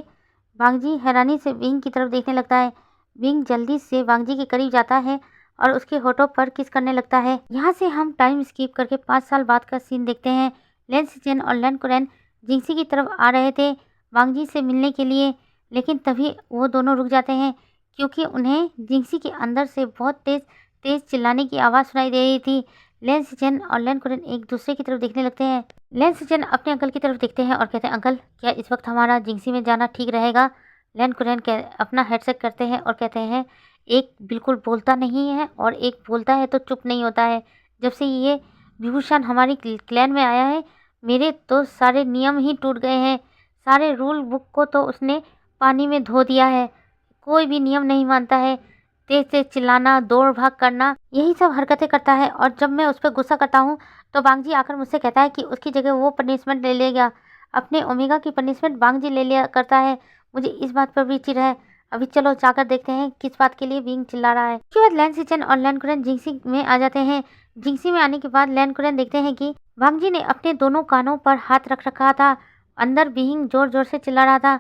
वांग जी हैरानी से विंग की तरफ देखने लगता है। विंग जल्दी से वांग जी के करीब जाता है और उसके होठों पर किस करने लगता है। यहाँ से हम टाइम स्किप करके 5 साल बाद का सीन देखते हैं। लैन सिचेन और लैन कुरैन जिंगसी की तरफ आ रहे थे वांग जी से मिलने के लिए, लेकिन तभी वो दोनों रुक जाते हैं क्योंकि उन्हें जिंगसी के अंदर से बहुत तेज तेज चिल्लाने की आवाज़ सुनाई दे रही थी। लैन सिचेन और लैन कुरैन एक दूसरे की तरफ देखने लगते हैं। लैन सिचेन अपने अंकल की तरफ देखते हैं और कहते हैं अंकल क्या इस वक्त हमारा जिंगसी में जाना ठीक रहेगा? लैन कुरैन अपना हेडसेट करते हैं और कहते हैं एक बिल्कुल बोलता नहीं है और एक बोलता है तो चुप नहीं होता है। जब से ये विभूषण हमारी क्लैन में आया है मेरे तो सारे नियम ही टूट गए हैं। सारे रूल बुक को तो उसने पानी में धो दिया है। कोई भी नियम नहीं मानता है। तेज तेज चिल्लाना, दौड़ भाग करना, यही सब हरकतें करता है। और जब मैं उस पर गुस्सा करता हूँ तो वांग जी आकर मुझसे कहता है कि उसकी जगह वो पनिशमेंट ले लेगा। अपने ओमेगा की पनिशमेंट वांग जी ले लिया करता है। मुझे इस बात पर भी चिढ़ है। अभी चलो जाकर देखते हैं किस बात के लिए विंग चिल्ला रहा है। उसके बाद लैन सिचेन और लैन कुरैन जिंगसी में आ जाते हैं। जिंगसी में आने के बाद लैन कुरैन देखते हैं कि वांग जी ने अपने दोनों कानों पर हाथ रख रखा था। अंदर विंग जोर जोर से चिल्ला रहा था।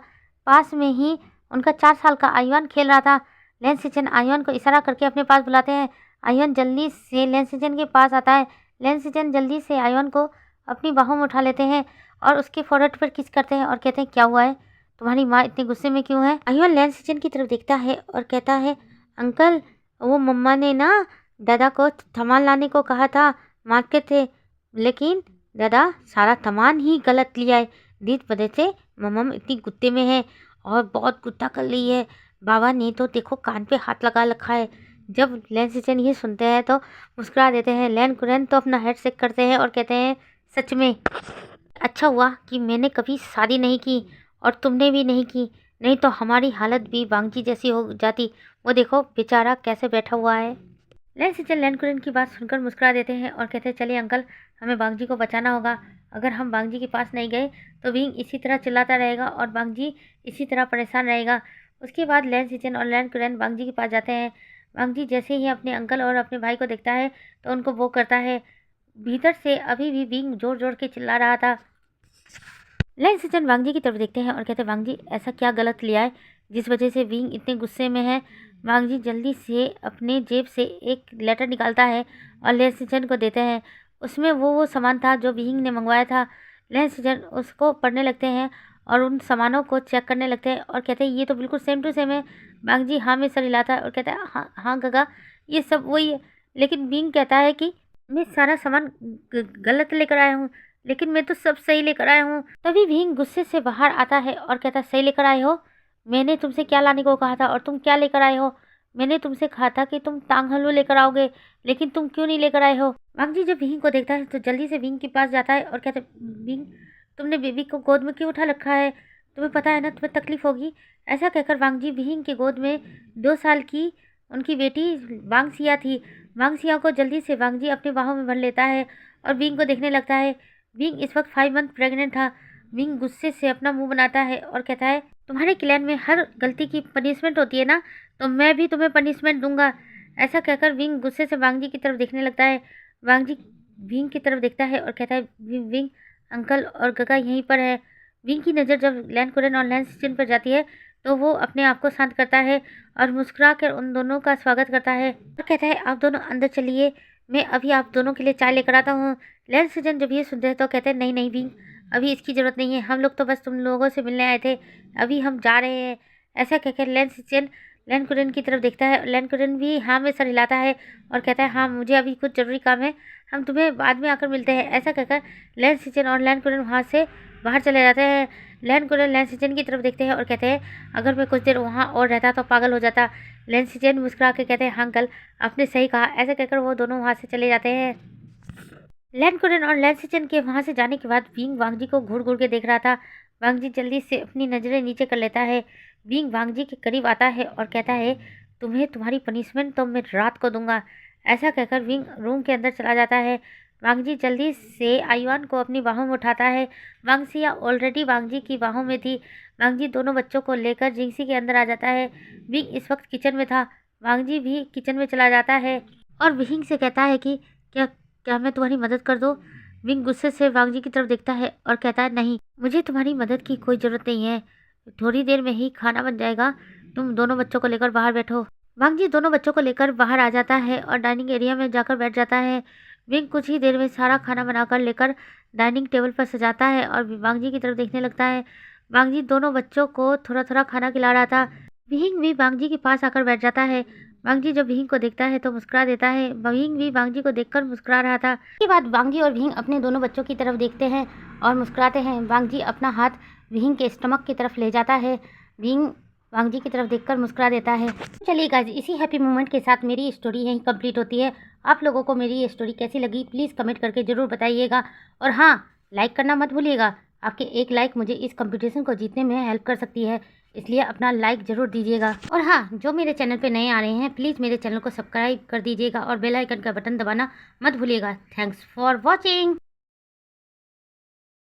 पास में ही उनका 4 साल का आयुआन खेल रहा था। लैन सिचेन आयुआन को इशारा करके अपने पास बुलाते हैं। आयुआन जल्दी से लैन सिचेन के पास आता है। लैन सिचेन जल्दी से आयुआन को अपनी बाहों में उठा लेते हैं और उसके फोrehead पर किस करते हैं और कहते हैं क्या हुआ है, तुम्हारी माँ इतने गुस्से में क्यों है? आयुआन लैन सिचेन की तरफ देखता है और कहता है अंकल वो मम्मा ने ना दादा को सामान लाने को कहा था मार्केट से, लेकिन दादा सारा सामान ही गलत लिया है। जिस वजह से मम्मा इतनी गुस्से में है और बहुत गुस्सा कर रही है। बाबा ने तो देखो कान पे हाथ लगा रखा है। जब लैंसिचन ये सुनते हैं तो मुस्कुरा देते हैं। लैन कुरैन तो अपना हेड शेक करते हैं और कहते हैं सच में अच्छा हुआ कि मैंने कभी शादी नहीं की और तुमने भी नहीं की, नहीं तो हमारी हालत भी वांगजी जैसी हो जाती। वो देखो बेचारा कैसे बैठा हुआ है। लैंसिचन लैन कुरैन की बात सुनकर मुस्कुरा देते हैं और कहते हैं चलिए अंकल, हमें वांगजी को बचाना होगा। अगर हम वांगजी के पास नहीं गए तो विंग इसी तरह चिल्लाता रहेगा और वांगजी इसी तरह परेशान रहेगा। उसके बाद लैंसिचन और लैन कुरैन वांगजी के पास जाते हैं। वांगजी जैसे ही अपने अंकल और अपने भाई को देखता है तो उनको वो करता है। भीतर से अभी भी विंग जोर जोर के चिल्ला रहा था। लैंसिचन वांगजी की तरफ देखते हैं और कहते हैं वांगजी ऐसा क्या गलत लिया है जिस वजह से विंग इतने गुस्से में है। वांगजी जल्दी से अपने जेब से एक लेटर निकालता है और लैंसिचन को देते हैं। उसमें वो सामान था जो विंग ने मंगवाया था। लैंसिचन उसको पढ़ने लगते हैं और उन सामानों को चेक करने लगते हैं और कहते हैं ये तो बिल्कुल सेम टू सेम है। वांगजी हाँ में सर हिलाता है और कहता है हाँ हाँ गगा ये सब वही है। लेकिन विंग कहता है कि मैं सारा सामान गलत लेकर आया हूँ, लेकिन मैं तो सब सही लेकर आया हूँ। तभी भीम गुस्से से बाहर आता है और कहता है सही लेकर आए हो? मैंने तुमसे क्या लाने को कहा था और तुम क्या लेकर आए हो? मैंने तुमसे कहा था कि तुम टांग हलवा लेकर आओगे, लेकिन तुम क्यों नहीं लेकर आए हो? वांगजी जब भीम को देखता है तो जल्दी से भीम के पास जाता है और कहता है भीम तुमने बेबी को गोद में क्यों उठा रखा है? तुम्हें पता है ना तुम्हें तकलीफ होगी। ऐसा कहकर वांगजी भीम के गोद में 2 साल की उनकी बेटी वांगसिया थी। वांगसिया को जल्दी से वांगजी अपने बाहों में भर लेता है और भीम को देखने लगता है। विंग इस वक्त 5 मंथ प्रेग्नेंट था। विंग गुस्से से अपना मुंह बनाता है और कहता है तुम्हारे क्लैन में हर गलती की पनिशमेंट होती है ना, तो मैं भी तुम्हें पनिशमेंट दूंगा। ऐसा कहकर विंग गुस्से से वांगजी की तरफ देखने लगता है। वांगजी विंग की तरफ देखता है और कहता है विंग अंकल और गगा यहीं पर है। विंग की नज़र जब लैन कुरैन और लैंसिचन पर जाती है तो वो अपने आप को शांत करता है और मुस्कुरा कर उन दोनों का स्वागत करता है और कहता है आप दोनों अंदर चलिए, मैं अभी आप दोनों के लिए चाय लेकर आता हूँ। लैंसिचन जब ये सुनते हैं तो कहते हैं नहीं नहीं विंग, अभी इसकी ज़रूरत नहीं है, हम लोग तो बस तुम लोगों से मिलने आए थे, अभी हम जा रहे हैं। ऐसा कहकर लैंसिचन लैन कुरैन की तरफ देखता है। लैन कुरैन भी हाँ में सर हिलाता है और कहता है हाँ मुझे अभी कुछ ज़रूरी काम है, हम तुम्हें बाद में आकर मिलते हैं। ऐसा कहकर लैंसिचन और लैन कुरैन वहाँ से बाहर चले जाते हैं। लैन कुरैन लैंसिचन की तरफ देखते हैं और कहते हैं अगर मैं कुछ देर वहाँ और रहता तो पागल हो जाता। लैंसिचन मुस्कुरा के कहते हैं हाँ अंकल आपने सही कहा। ऐसा कहकर वो दोनों वहाँ से चले जाते हैं। लैन कुरैन और लैंसिचन के वहाँ से जाने के बाद विंग वांगजी को घूर घूर के देख रहा था। वांगजी जल्दी से अपनी नज़रें नीचे कर लेता है। विंग वांगजी के करीब आता है और कहता है तुम्हें तुम्हारी पनिशमेंट तो मैं रात को दूंगा। ऐसा कहकर विंग रूम के अंदर चला जाता है। वांगजी जल्दी से आयुआन को अपनी बाहों में उठाता है। वांगसिया ऑलरेडी वांगजी की बाहों में थी। वांगजी दोनों बच्चों को लेकर जिंगसी के अंदर आ जाता है। विंग इस वक्त किचन में था। वांगजी भी किचन में चला जाता है और विंग से कहता है कि क्या क्या मैं तुम्हारी मदद कर दूँ? विंग गुस्से से वांगजी की तरफ देखता है और कहता है नहीं मुझे तुम्हारी मदद की कोई ज़रूरत नहीं है, थोड़ी देर में ही खाना बन जाएगा, तुम दोनों बच्चों को लेकर बाहर बैठो। वांगजी दोनों बच्चों को लेकर बाहर आ जाता है और डाइनिंग एरिया में जाकर बैठ जाता है। विंग कुछ ही देर में सारा खाना बनाकर लेकर डाइनिंग टेबल पर सजाता है और वांगजी की तरफ देखने लगता है। वांगजी दोनों बच्चों को थोड़ा थोड़ा खाना खिला रहा था। विंग भी वांगजी के पास आकर बैठ जाता है। वांगजी जब विंग को देखता है तो मुस्कुरा देता है। विंग भी वांगजी को देखकर मुस्कुरा रहा था। इसके बाद वांगजी और विंग अपने दोनों बच्चों की तरफ देखते हैं और मुस्कुराते हैं। वांगजी अपना हाथ विंग के स्टमक की तरफ ले जाता है। विंग वांगजी की तरफ देखकर मुस्कुरा देता है। चलिए गाइस इसी हैप्पी मोमेंट के साथ मेरी स्टोरी यहीं कंप्लीट होती है। आप लोगों को मेरी ये स्टोरी कैसी लगी प्लीज़ कमेंट करके ज़रूर बताइएगा और हाँ लाइक करना मत भूलिएगा। आपके एक लाइक मुझे इस कंपटीशन को जीतने में हेल्प कर सकती है, इसलिए अपना लाइक ज़रूर दीजिएगा। और हाँ जो मेरे चैनल पे नए आ रहे हैं प्लीज़ मेरे चैनल को सब्सक्राइब कर दीजिएगा और बेल आइकन का बटन दबाना मत भूलिएगा। Thanks for watching.